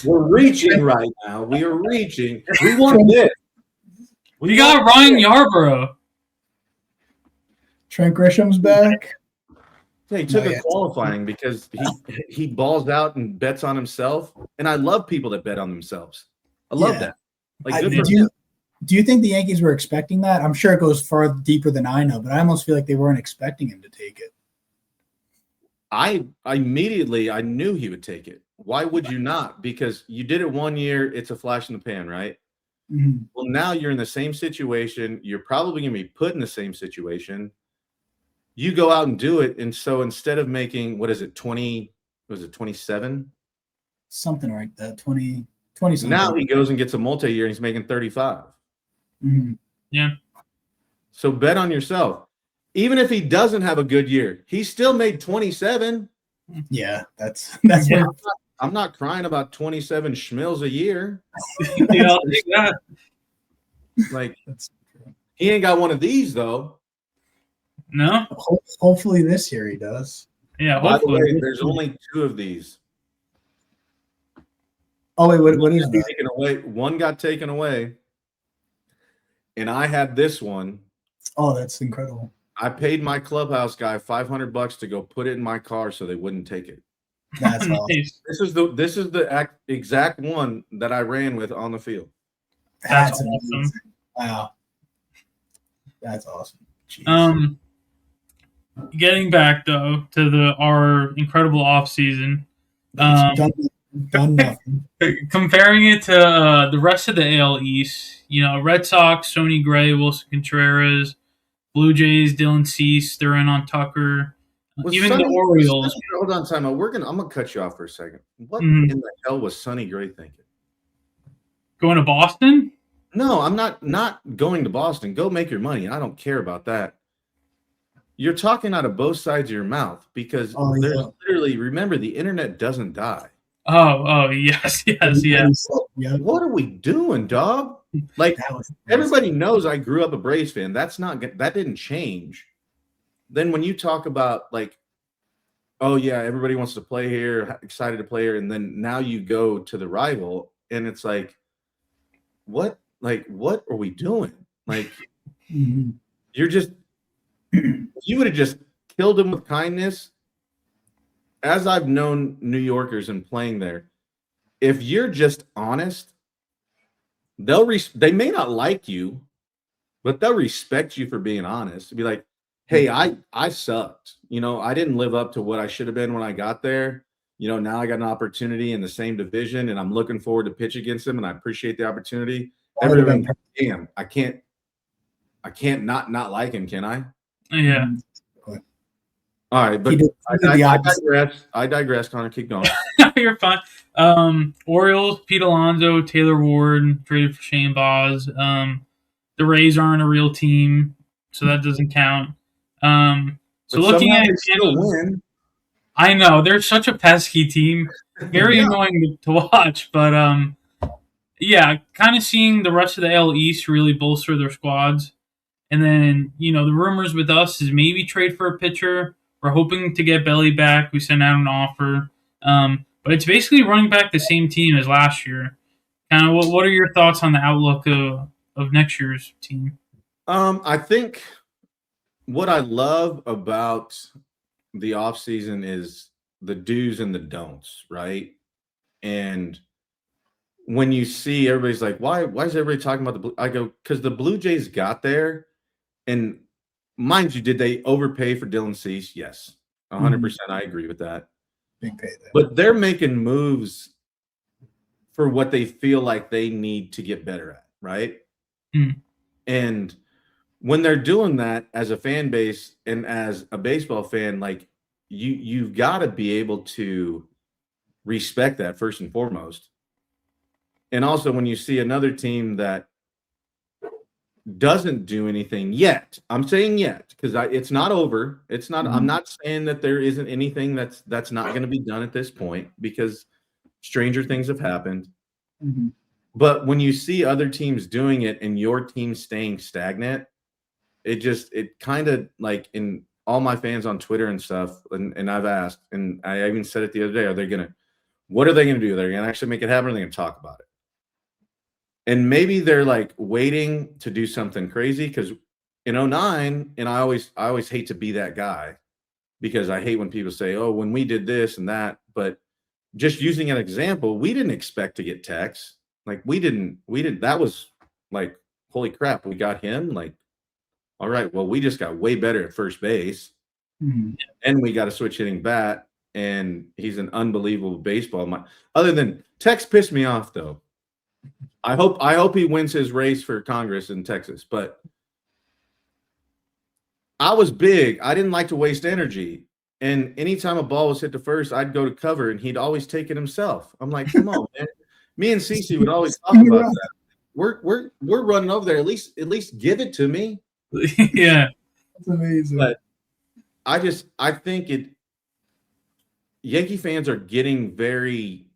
We're reaching right now. We are reaching. We want this. We got Ryan Yarbrough. Trent Grisham's back. Yeah, he took a qualifying because he balls out and bets on himself. And I love people that bet on themselves. I love that. Like, good for him. Do you think the Yankees were expecting that? I'm sure it goes far deeper than I know, but I almost feel like they weren't expecting him to take it. I knew he would take it. Why would you not? Because you did it 1 year. It's a flash in the pan, right? Mm-hmm. Well, now you're in the same situation. You're probably going to be put in the same situation. You go out and do it. And so instead of making, 27? Something like that. 20 something. Now he goes and gets a multi-year and he's making 35. Mm-hmm. Yeah. So bet on yourself. Even if he doesn't have a good year, he still made 27. Yeah, that's Yeah. I'm not crying about 27 schmills a year. Yeah, I'll take that. Like, he ain't got one of these, though. No? Hopefully this year he does. Yeah, By the hopefully. way, there's only 2 of these. Oh, wait, what is that? Taken away. One got taken away, and I had this one. Oh, that's incredible. I paid my clubhouse guy $500 to go put it in my car so they wouldn't take it. That's awesome. Nice. This is the exact one that I ran with on the field. That's amazing. awesome. Wow. That's awesome. Jeez. Getting back though to our incredible off season. Done nothing. Comparing it to the rest of the AL East, Red Sox, Sonny Gray, Wilson Contreras, Blue Jays, Dylan Cease, they're in on Tucker. Even the Orioles. Hold on, time out. I'm gonna cut you off for a second. What in the hell was Sonny Gray thinking? Going to Boston? No, I'm not going to Boston. Go make your money. I don't care about that. You're talking out of both sides of your mouth because there's literally, remember, the internet doesn't die. Oh, yes, yes, yeah. Yep. What are we doing, dog? Like, That was everybody knows I grew up a Braves fan. That didn't change. Then when you talk about like, oh yeah, everybody wants to play here, excited to play here, and then now you go to the rival, and it's like, what? Like, what are we doing? Like, Mhm. you're just you would have just killed him with kindness. As I've known New Yorkers and playing there, if you're just honest, they may not like you, but they'll respect you for being honest. Be like, hey, I sucked. I didn't live up to what I should have been when I got there. Now I got an opportunity in the same division, and I'm looking forward to pitch against him, and I appreciate the opportunity. That would have Everyone, been damn, I can't not like him, can I? Yeah. All right, but He did the I opposite. digress. I digress, Connor. Keep going. You're fine. Orioles, Pete Alonso, Taylor Ward traded for Shane Baz. The Rays aren't a real team, so that doesn't count. So But looking somehow at they still win. I know they're such a pesky team, very Yeah. annoying to watch. But yeah, kind of seeing the rest of the AL East really bolster their squads. And then, the rumors with us is maybe trade for a pitcher. We're hoping to get Belly back. We sent out an offer. But it's basically running back the same team as last year. Kind of what are your thoughts on the outlook of next year's team? I think what I love about the offseason is the do's and the don'ts, right? And when you see everybody's like, why is everybody talking about the Blue? I go, because the Blue Jays got there, and mind you, did they overpay for Dylan Cease? Yes. 100%. I agree with that. Big pay there. But they're making moves for what they feel like they need to get better at, right? And when they're doing that as a fan base and as a baseball fan, like you've got to be able to respect that first and foremost. And also when you see another team that doesn't do anything yet, I'm saying yet, because it's not over. It's not, I'm not saying that there isn't anything that's not going to be done at this point, because stranger things have happened. But when you see other teams doing it and your team staying stagnant, it kind of, like, in all my fans on Twitter and stuff, and I've asked, and I even said it the other day, what are they going to do? They're going to actually make it happen, or they're going to talk about it? And maybe they're like waiting to do something crazy, because in 2009, and I always hate to be that guy, because I hate when people say, oh, when we did this and that, but just using an example, we didn't expect to get Tex. Like we didn't, that was like, holy crap, we got him. Like, all right, well, we just got way better at first base, and we got a switch hitting bat, and he's an unbelievable baseball. Other than Tex pissed me off though. I hope he wins his race for Congress in Texas, but I was big. I didn't like to waste energy. And anytime a ball was hit to first, I'd go to cover, and he'd always take it himself. I'm like, come on, man. Me and Cece would always talk about that. We're running over there. At least give it to me. Yeah. That's amazing. But I think Yankee fans are getting very,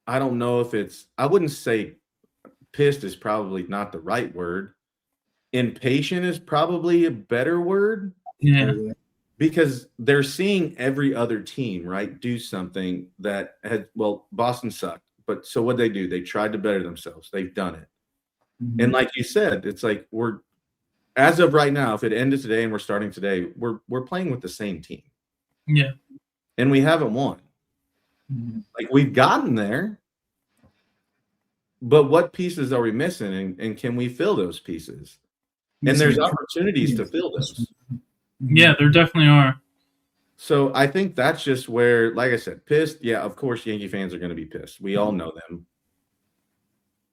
I don't know if I wouldn't say pissed is probably not the right word. Impatient is probably a better word. Yeah. Because they're seeing every other team, right, do something that had, well, Boston sucked. But so what they do? They tried to better themselves. They've done it. And like you said, it's like as of right now, if it ended today and we're starting today, we're playing with the same team. Yeah. And we haven't won. Like, we've gotten there. But what pieces are we missing, and can we fill those pieces? And there's opportunities to fill those. Yeah, there definitely are. So I think that's just where, like I said, pissed. Yeah, of course, Yankee fans are going to be pissed. We all know them.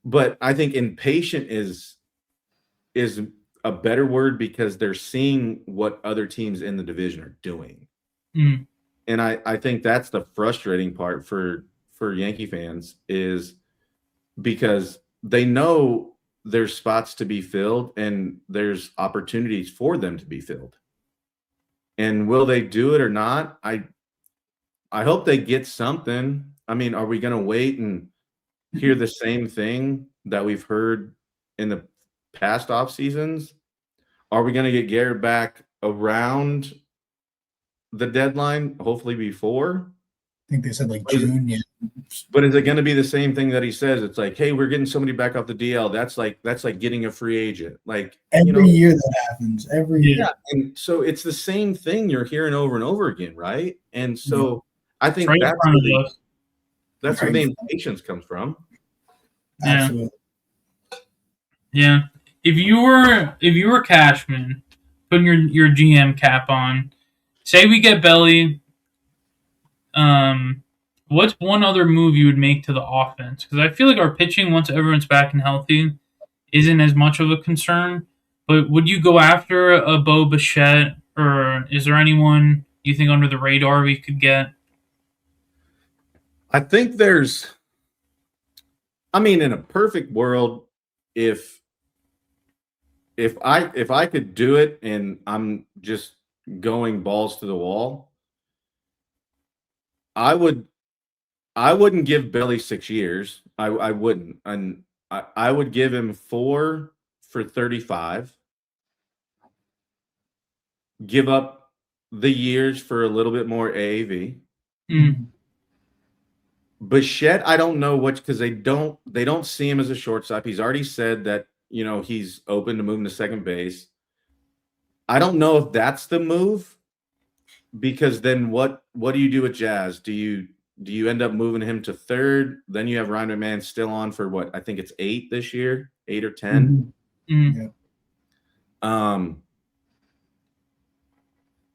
But I think impatient is a better word, because they're seeing what other teams in the division are doing. And I think that's the frustrating part for Yankee fans, is because they know there's spots to be filled and there's opportunities for them to be filled. And will they do it or not? I hope they get something. I mean, are we going to wait and hear the same thing that we've heard in the past off seasons? Are we going to get Garrett back around the deadline, hopefully before? I think they said like But is it- June. Yeah. But is it going to be the same thing that he says? It's like, hey, we're getting somebody back off the DL. That's like getting a free agent. Like Every year that happens. Every year. yeah, and so it's the same thing you're hearing over and over again, right? And so I think Right in front of us. that's where the impatience comes from. Yeah. Absolutely. Yeah. If you were Cashman, putting your GM cap on, say we get Belly, what's one other move you would make to the offense? Because I feel like our pitching, once everyone's back and healthy, isn't as much of a concern. But would you go after a Bo Bichette, or is there anyone you think under the radar we could get? I think in a perfect world, if I could do it and I'm just going balls to the wall, I wouldn't give Belly 6 years. I wouldn't. And I would give him 4 for 35. Give up the years for a little bit more AAV. Mm. Bichette, I don't know which, because they don't see him as a shortstop. He's already said that, he's open to moving to second base. I don't know if that's the move, because then what do you do with Jazz? Do you end up moving him to third? Then you have Ryan McMahon still on for what? I think it's 8 this year, 8 or 10. Mm. Yeah.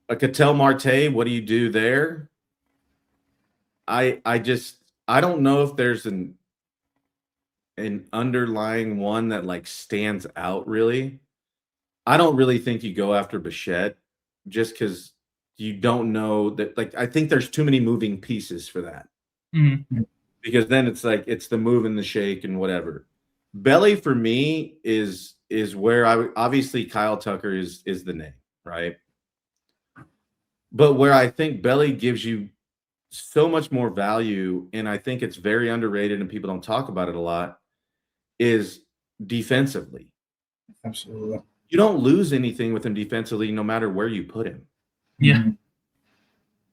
A Ketel Marte, what do you do there? I don't know if there's an underlying one that like stands out really. I don't really think you go after Bichette just because you don't know that. Like, I think there's too many moving pieces for that. Mm. Because then it's like it's the move and the shake and whatever. Belly for me is where obviously Kyle Tucker is the name, right? But where I think Belly gives you so much more value, and I think it's very underrated and people don't talk about it a lot, is defensively. Absolutely. You don't lose anything with him defensively no matter where you put him. Yeah.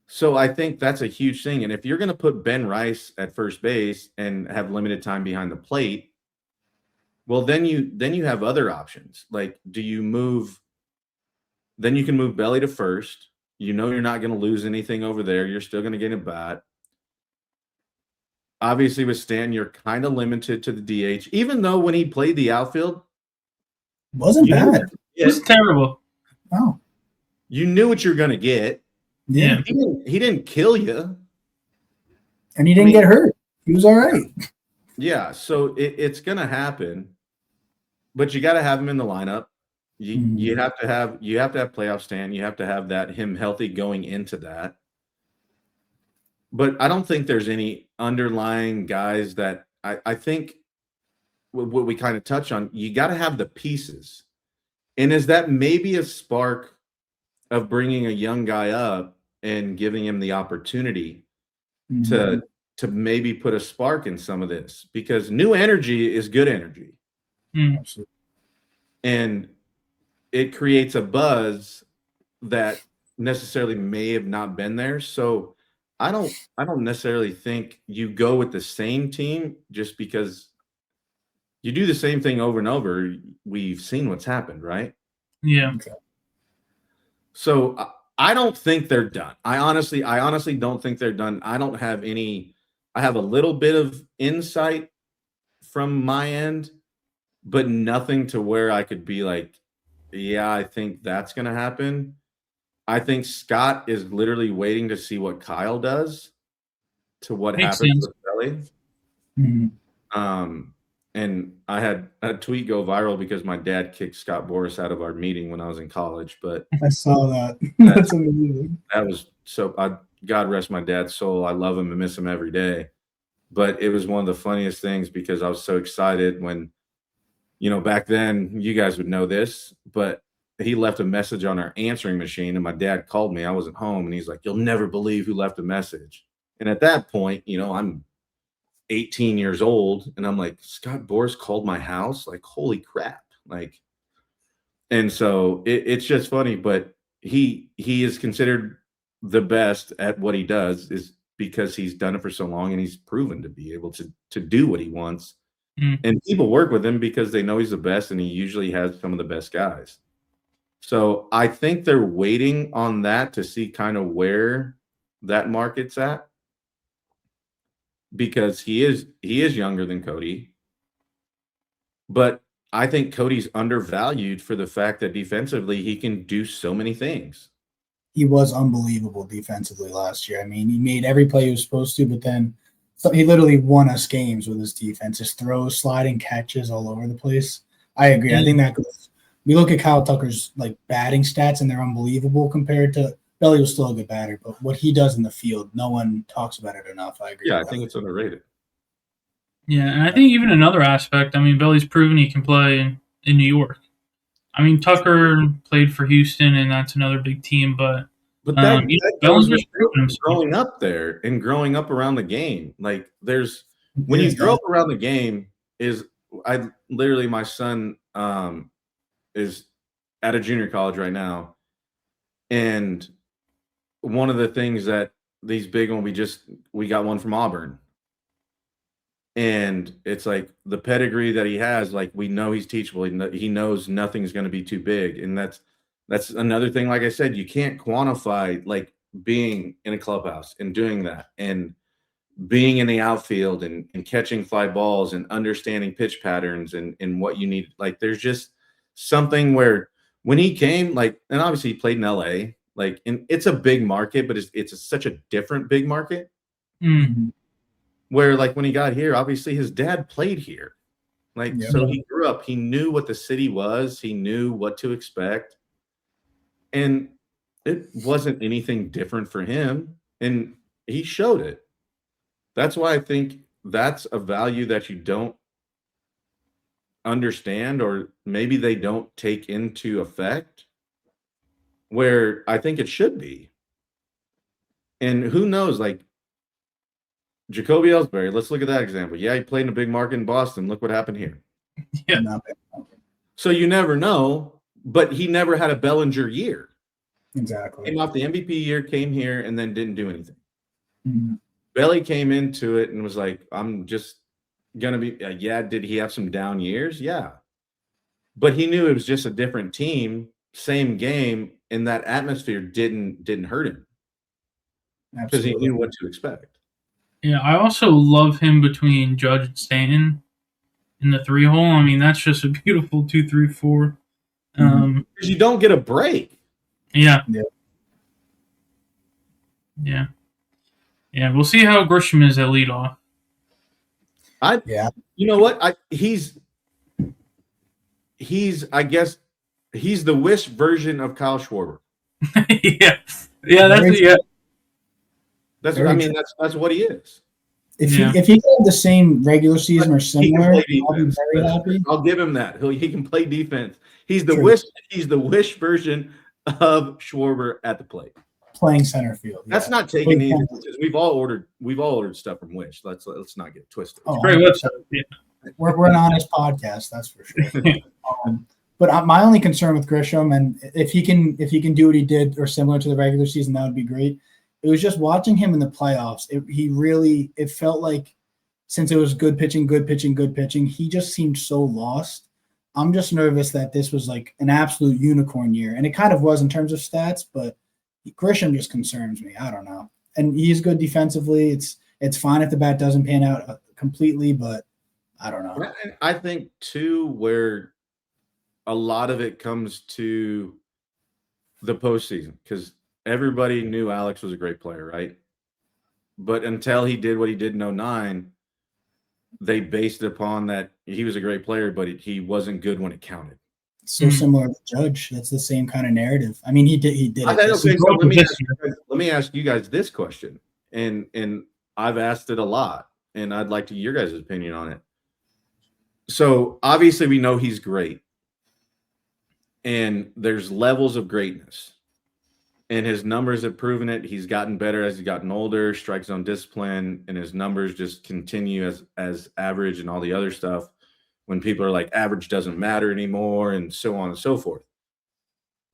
So I think that's a huge thing. And if you're going to put Ben Rice at first base and have limited time behind the plate, well, then you have other options. Like, then you can move Belly to first. You're not going to lose anything over there. You're still going to get a bat. Obviously, with Stanton, you're kind of limited to the DH, even though when he played the outfield, wasn't bad. It was terrible. Oh. You knew what you're going to get. Yeah. He didn't kill you. And he didn't get hurt. He was all right. Yeah, so it's going to happen. But you got to have him in the lineup. You have to have playoff stand. You have to have him healthy going into that. But I don't think there's any underlying guys that I think what we kind of touch on. You got to have the pieces. And is that maybe a spark of bringing a young guy up and giving him the opportunity to maybe put a spark in some of this? Because new energy is good energy. Absolutely. And it creates a buzz that necessarily may have not been there. So I don't necessarily think you go with the same team just because you do the same thing over and over. We've seen what's happened, right? Yeah. Okay. So I don't think they're done. I honestly don't think they're done. I have a little bit of insight from my end, but nothing to where I could be like, yeah, I think that's going to happen. I think Scott is literally waiting to see what Kyle does to what Makes happens sense. with Belly. And I had a tweet go viral because my dad kicked Scott Boras out of our meeting when I was in college. But I saw that. That's amazing. That was God rest my dad's soul. I love him and miss him every day. But it was one of the funniest things because I was so excited when, back then, you guys would know this, but he left a message on our answering machine and my dad called me. I wasn't home and he's like, "You'll never believe who left a message." And at that point, I'm 18 years old, and I'm like, Scott Boras called my house, like, holy crap. Like, and so it's just funny, but he is considered the best at what he does is because he's done it for so long and he's proven to be able to do what he wants. And people work with him because they know he's the best, and he usually has some of the best guys. So I think they're waiting on that to see kind of where that market's at, because he is younger than Cody. But I think Cody's undervalued for the fact that defensively he can do so many things. He was unbelievable defensively last year. I mean, he made every play he was supposed to, but then he literally won us games with his defense. His throws, sliding catches all over the place. I agree. I think that goes. We look at Kyle Tucker's like batting stats, and they're unbelievable compared to Belly was still a good batter, but what he does in the field, no one talks about it enough. I agree. Yeah, I think it's underrated. Yeah, and I think even another aspect, I mean, Billy's proven he can play in New York. I mean, Tucker played for Houston, and that's another big team, but that Bellinger's was proven himself. growing up there and growing up around the game. Like, when you grow up around the game, my son is at a junior college right now, and one of the things that these big one, we got one from Auburn. And it's like the pedigree that he has, like, we know he's teachable. He knows nothing's going to be too big. And that's another thing. Like I said, you can't quantify like being in a clubhouse and doing that and being in the outfield and catching fly balls and understanding pitch patterns and what you need. Like, there's just something where when he came, like, and obviously he played in LA, like, and it's a big market, but it's such a different big market. Mm-hmm. Where, like, when he got here, obviously his dad played here. Like, so he grew up, he knew what the city was, he knew what to expect. And it wasn't anything different for him. And he showed it. That's why I think that's a value that you don't understand, or maybe they don't take into effect, where I think it should be. And who knows, like, Jacoby Ellsbury, let's look at that example. Yeah, he played in a big market in Boston. Look what happened here. Yeah. So you never know, but he never had a Bellinger year. Exactly. Came off the MVP year, came here, and then didn't do anything. Mm-hmm. Belly came into it and was like, I'm just going to be, did he have some down years? Yeah. But he knew it was just a different team, same game, and that atmosphere didn't hurt him. Because he knew what to expect. Yeah, I also love him between Judge and Stanton in the 3-hole. I mean, that's just a beautiful 2, 3, 4. Because you don't get a break. Yeah. We'll see how Grisham is at leadoff. You know what? He's I guess he's the Wish version of Kyle Schwarber. That's what he is. If he had the same regular season or similar, I'll be very happy. I'll give him that. He can play defense. He's the Wish. He's the Wish version of Schwarber at the plate, playing center field. That's not taking easy. We've all ordered stuff from Wish. Let's not get it twisted. Great website. We're an honest podcast, that's for sure. But my only concern with Grisham, and if he can do what he did or similar to the regular season, that would be great. It was just watching him in the playoffs. It felt like, since it was good pitching, he just seemed so lost. I'm just nervous that this was like an absolute unicorn year, and it kind of was in terms of stats, but Grisham just concerns me. I don't know. And he's good defensively. It's fine if the bat doesn't pan out completely, but I don't know. I think too, where a lot of it comes to the postseason, because everybody knew Alex was a great player, right? But until he did what he did in 2009, they based it upon that he was a great player, but he wasn't good when it counted. So similar to Judge. That's the same kind of narrative. I mean, he did it. Okay, so let me ask you guys this question, and I've asked it a lot, and I'd like to hear your guys' opinion on it. So obviously we know he's great, and there's levels of greatness. and his numbers have proven it. He's gotten better as he's gotten older, strike zone discipline, and his numbers just continue as average and all the other stuff. When people are like, average doesn't matter anymore, and so on and so forth.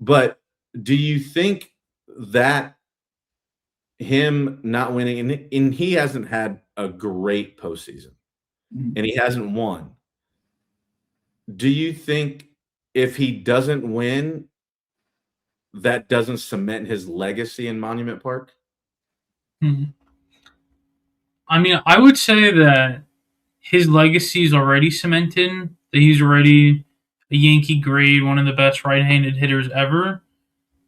But do you think that him not winning, and he hasn't had a great postseason, and he hasn't won. Do you think if he doesn't win, that doesn't cement his legacy in Monument Park? I mean, I would say that his legacy is already cemented, that he's already a Yankee grade, one of the best right-handed hitters ever.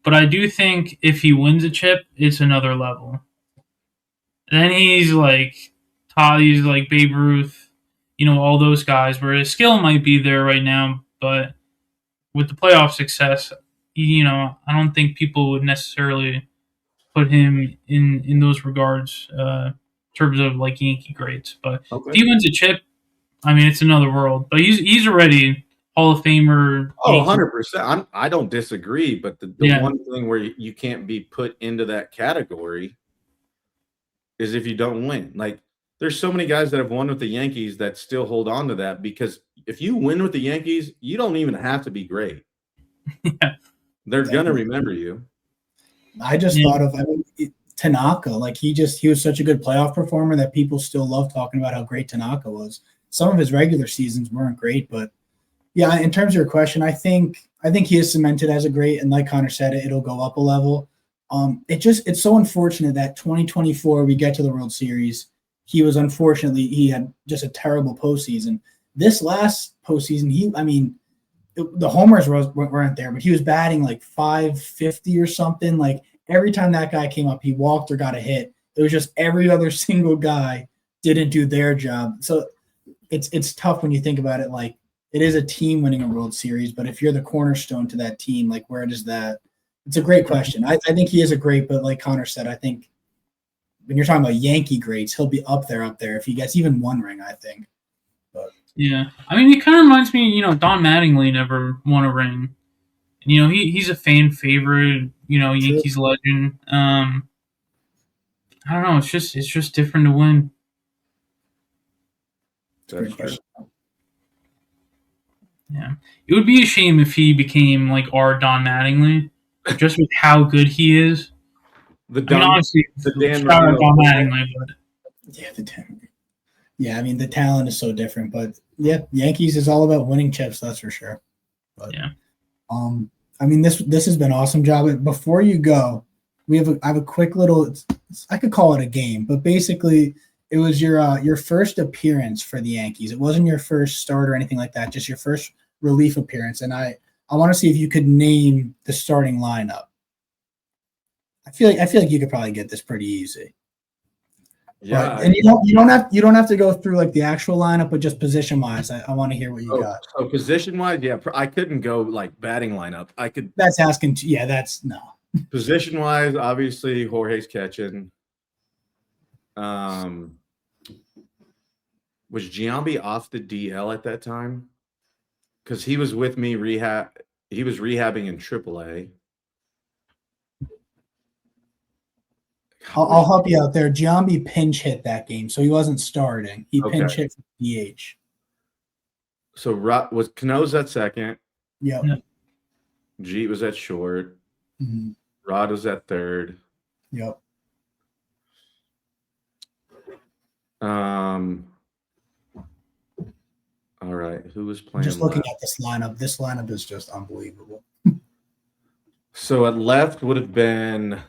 But I do think if he wins a chip, it's another level. Then he's like Babe Ruth, all those guys where his skill might be there right now, but with the playoff success, I don't think people would necessarily put him in those regards, in terms of like Yankee grades. But if he wins a chip, I mean, it's another world. But he's already Hall of Famer. Oh, 100%. I don't disagree, but the one thing where you can't be put into that category is if you don't win. Like, there's so many guys that have won with the Yankees that still hold on to that, because if you win with the Yankees, you don't even have to be great. Yeah. They're going to remember you. I just thought of Tanaka. Like, he was such a good playoff performer that people still love talking about how great Tanaka was. Some of his regular seasons weren't great, but yeah, in terms of your question, I think he is cemented as a great, and like Connor said, it'll go up a level. It's so unfortunate that 2024 we get to the World Series. He had just a terrible postseason. This last postseason, the homers weren't there, but he was batting like 550 or something. Like, every time that guy came up, he walked or got a hit. It was just every other single guy didn't do their job. So it's tough when you think about it. Like, it is a team winning a World Series, but if you're the cornerstone to that team, like, where does that? It's a great question. I think he is a great, but like Connor said, I think when you're talking about Yankee greats, he'll be up there if he gets even one ring, I think. But yeah, I mean, it kind of reminds me, Don Mattingly never won a ring. He's a fan favorite, Yankees legend. I don't know. It's just different to win. That's true. Yeah, it would be a shame if he became like our Don Mattingly, just with how good he is. The talent is so different, but yeah, Yankees is all about winning chips, that's for sure. But yeah, this has been awesome, Job. Before you go, I have a quick little. I could call it a game, but basically, it was your first appearance for the Yankees. It wasn't your first start or anything like that, just your first relief appearance. And I want to see if you could name the starting lineup. I feel like you could probably get this pretty easy. Yeah, and you don't have to go through like the actual lineup, but just position wise. I want to hear what you got. So position wise, yeah, I couldn't go like batting lineup. I could. That's asking. Yeah, that's no. Position wise, obviously Jorge's catching. Was Giambi off the DL at that time? Because he was with me rehab. He was rehabbing in AAA. I'll help you out there. Giambi pinch hit that game, so he wasn't starting. He pinch hit for DH. So was Cano's at second. Yep. Jeet was at short. Mm-hmm. Rod was at third. Yep. All right. Who was playing? Just looking at this lineup. This lineup is just unbelievable. So at left would have been.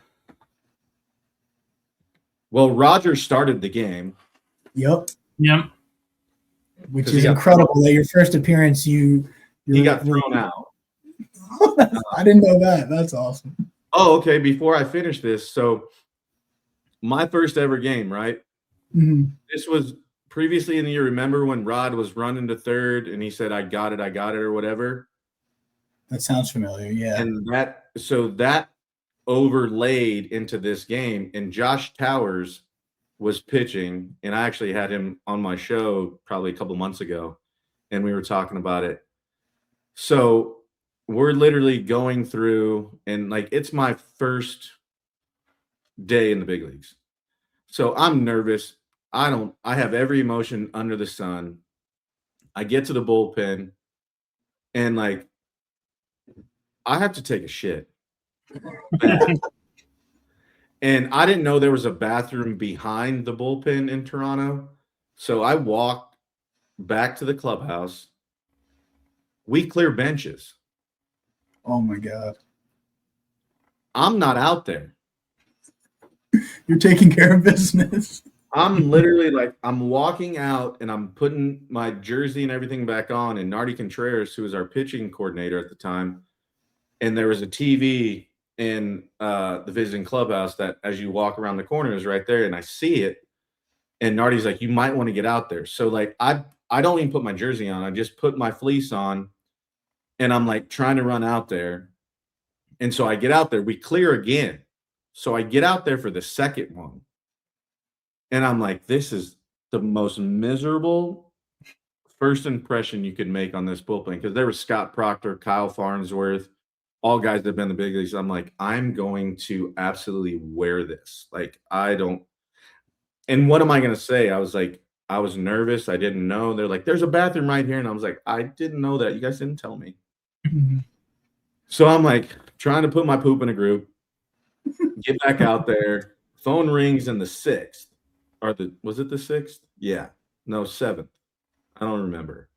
Well, Roger started the game. Yep. Which is incredible that your first appearance, he got thrown out. I didn't know that. That's awesome. Oh, okay. Before I finish this, so my first ever game, right? Mm-hmm. This was previously in the year. Remember when Rod was running to third and he said, I got it, or whatever? That sounds familiar, yeah. And that overlaid into this game, and Josh Towers was pitching, and I actually had him on my show probably a couple months ago, and we were talking about it. So we're literally going through, and like it's my first day in the big leagues. So I'm nervous. I have every emotion under the sun. I get to the bullpen and like I have to take a shit. Bad. And I didn't know there was a bathroom behind the bullpen in Toronto. So I walked back to the clubhouse. We clear benches. Oh my God. I'm not out there. You're taking care of business. I'm literally like, I'm walking out and I'm putting my jersey and everything back on. And Nardi Contreras, who was our pitching coordinator at the time, and there was a TV in the visiting clubhouse that as you walk around the corner is right there. And I see it. And Nardi's like, you might want to get out there. So like, I don't even put my jersey on. I just put my fleece on and I'm like trying to run out there. And so I get out there, we clear again. So I get out there for the second one. And I'm like, this is the most miserable first impression you could make on this bullpen. Because there was Scott Proctor, Kyle Farnsworth, all guys that have been in the big leagues. I'm like, I'm going to absolutely wear this. Like, I don't. And what am I going to say? I was like, I was nervous. I didn't know. They're like, there's a bathroom right here. And I was like, I didn't know that. You guys didn't tell me. So I'm like trying to put my poop in a group, get back out there. Phone rings in the sixth. Was it the sixth? Yeah. No, seventh. I don't remember.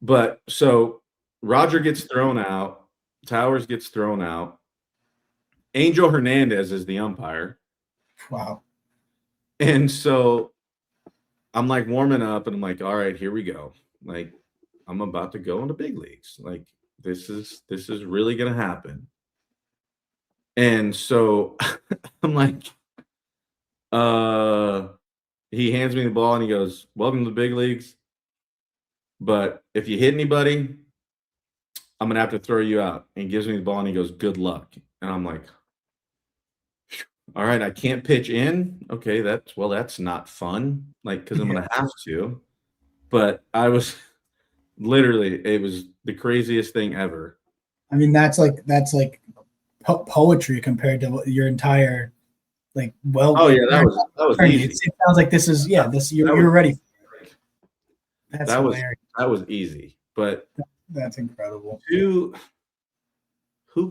But so Roger gets thrown out. Towers gets thrown out. Angel Hernandez is the umpire. Wow. And so I'm like warming up and I'm like, all right, here we go. Like, I'm about to go into big leagues. Like, this is really gonna happen. And so I'm like, he hands me the ball and he goes, welcome to the big leagues. But if you hit anybody, I'm gonna have to throw you out. And he gives me the ball and he goes, good luck. And I'm like, all right, I can't pitch in. Okay, that's not fun. Like, because I'm gonna have to. But I was literally, it was the craziest thing ever. I mean, that's like poetry compared to your entire like. Well, oh yeah, that was easy. It sounds like this is you're ready. That was easy. But that's incredible. Who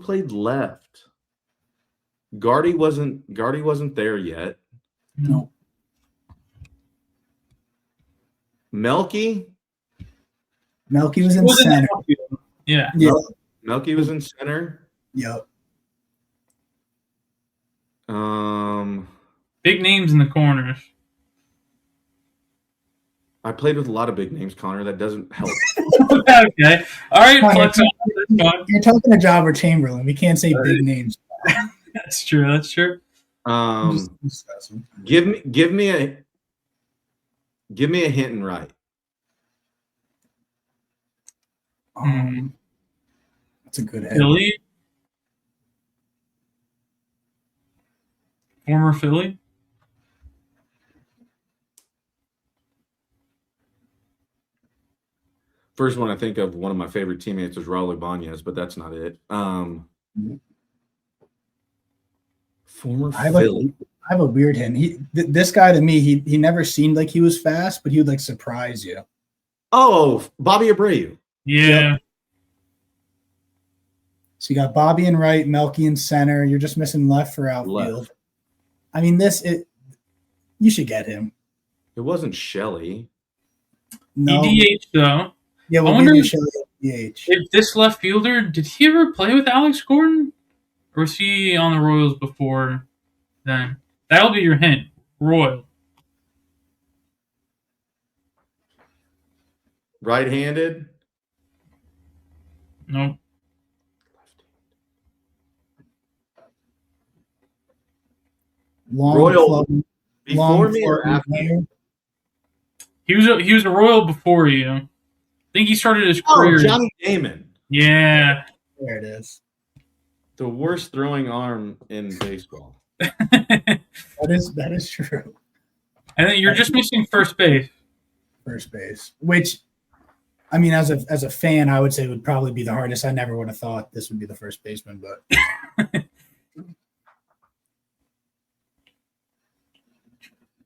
played left? Gardy wasn't there yet. No. Melky was in center. Yeah. Melky was in center. Yep. Big names in the corners. I played with a lot of big names, Connor. That doesn't help. Okay. All right, Connor, you're talking to Joba Chamberlain. We can't say big names. That's true. Give me a hint and right. That's a good hint. Philly? Former Philly? First one I think of, one of my favorite teammates was Raul Ibanez, but that's not it. Former Philly. I have a weird hint. This guy to me, he never seemed like he was fast, but he would like surprise you. Oh, Bobby Abreu. Yeah. Yep. So you got Bobby in right, Melky in center. You're just missing left for outfield. Left. I mean, you should get him. It wasn't Shelley. No. DH though. Yeah, I wonder DH. If this left fielder, did he ever play with Alex Gordon? Or was he on the Royals before then? That'll be your hint. Royal. Right-handed? Nope. Royal before me or after me? He was a Royal before you. I think he started his career. Johnny Damon. Yeah. There it is. The worst throwing arm in baseball. That is true. And then you're just missing first base. First base, which I mean, as a fan, I would say it would probably be the hardest. I never would have thought this would be the first baseman, but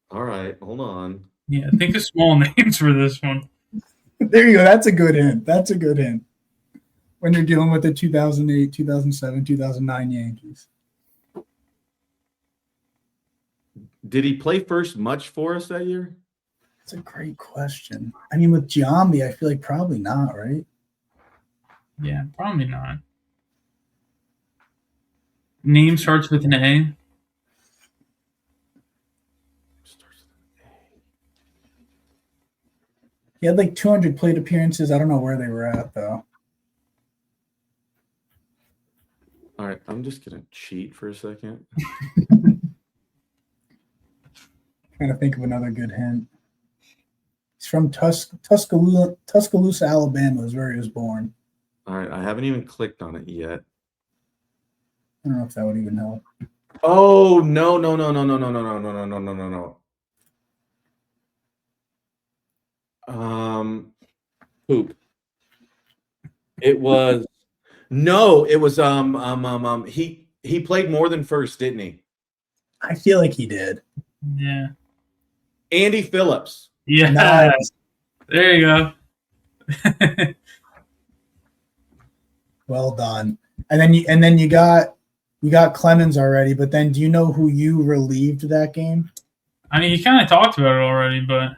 All right, hold on. Yeah, think of small names for this one. there you go. That's a good hint. That's a good hint. When you're dealing with the 2008, 2007, 2009 Yankees. Did he play first much for us that year? That's a great question. I mean, with Giambi, I feel like probably not, right? Yeah, probably not. Name starts with an A. He had like 200 plate appearances. I don't know where they were at, though. All right, I'm just going to cheat for a second. Trying to think of another good hint. He's from Tuscaloosa, Alabama is where he was born. All right, I haven't even clicked on it yet. I don't know if that would even help. Oh, no. Poop. It was he played more than first, didn't he? I feel like he did. Yeah. Andy Phillips. Yeah. Nice. There you go. Well done. And then you got Clemens already, but then do you know who you relieved that game? I mean, you kind of talked about it already, but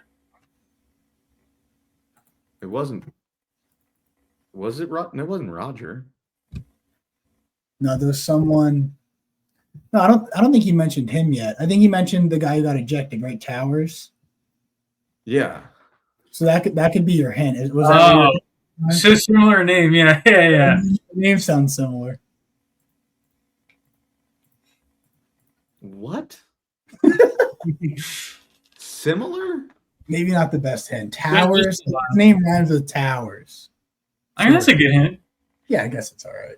It wasn't. Was it? No, it wasn't Roger. No, there was someone. No, I don't think he mentioned him yet. I think he mentioned the guy who got ejected, right? Towers. Yeah. So that could be your hint. Was that so similar name? Yeah. the name sounds similar. What? Similar? Maybe not the best hint. Towers. His name rhymes with Towers. I mean, that's a good hint. Yeah, I guess it's all right.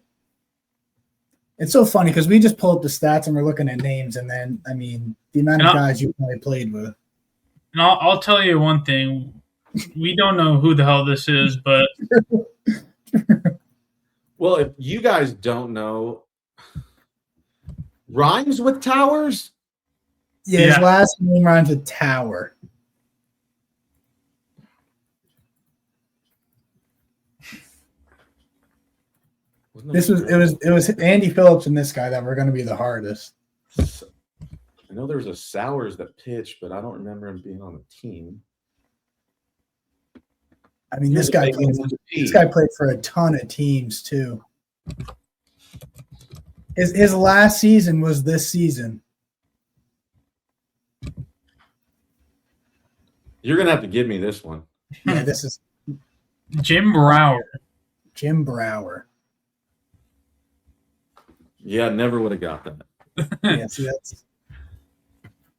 It's so funny because we just pull up the stats and we're looking at names, and then I mean the amount of guys you probably played with. And I'll tell you one thing: we don't know who the hell this is, but well, if you guys don't know, rhymes with Towers. Yeah, his last name rhymes with Tower. It was Andy Phillips and this guy that were going to be the hardest. I know there was a Sowers that pitched, but I don't remember him being on the team. I mean, this guy played for a ton of teams too. His last season was this season. You're gonna have to give me this one. Yeah, this is Jim Brower. Jim Brower. Yeah, never would have got that. Yeah, see,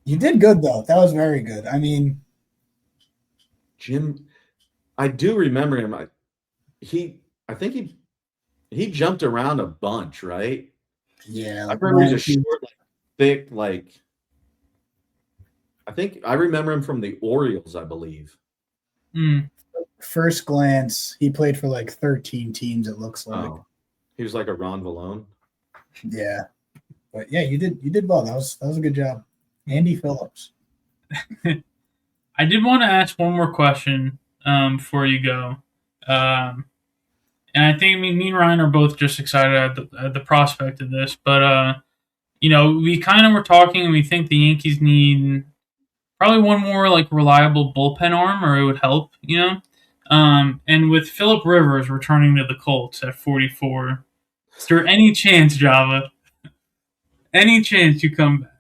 you did good though. That was very good. I mean, Jim, I do remember him. I think he jumped around a bunch, right? Yeah, I remember he's a short, thick, I think I remember him from the Orioles, I believe. First glance, he played for like 13 teams. It looks like he was like a Ron Vallone. Yeah, but yeah, you did well. That was a good job, Andy Phillips. I did want to ask one more question before you go, and I think me and Ryan are both just excited at the prospect of this. But we kind of were talking, and we think the Yankees need probably one more like reliable bullpen arm, or it would help. And with Phillip Rivers returning to the Colts at 44. Is there any chance, Java? Any chance you come back?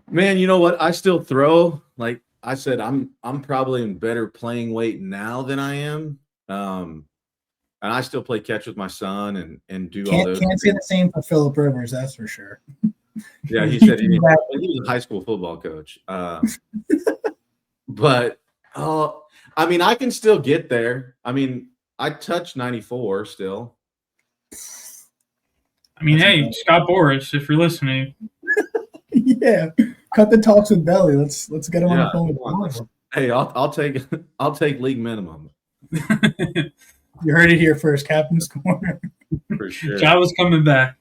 Man, you know what? I still throw. Like I said, I'm probably in better playing weight now than I am. And I still play catch with my son and do all those. Can't say the same for Phillip Rivers, that's for sure. Yeah, he said he was a high school football coach. But I mean, I can still get there. I mean, I touch 94 still. I mean, hey, Scott Boras, if you're listening. Yeah, cut the talks with Belly. Let's get him on the phone with Boras. Hey, I'll take league minimum. You heard it here first, Captain's Corner. For sure. Jaba's coming back.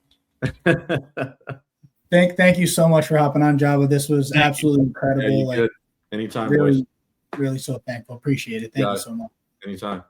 Thank you so much for hopping on, Java. This was Thank absolutely Yeah, incredible. you Like good. Anytime, really, boys. really so thankful. Appreciate it. Thank Got you it. so much. Anytime.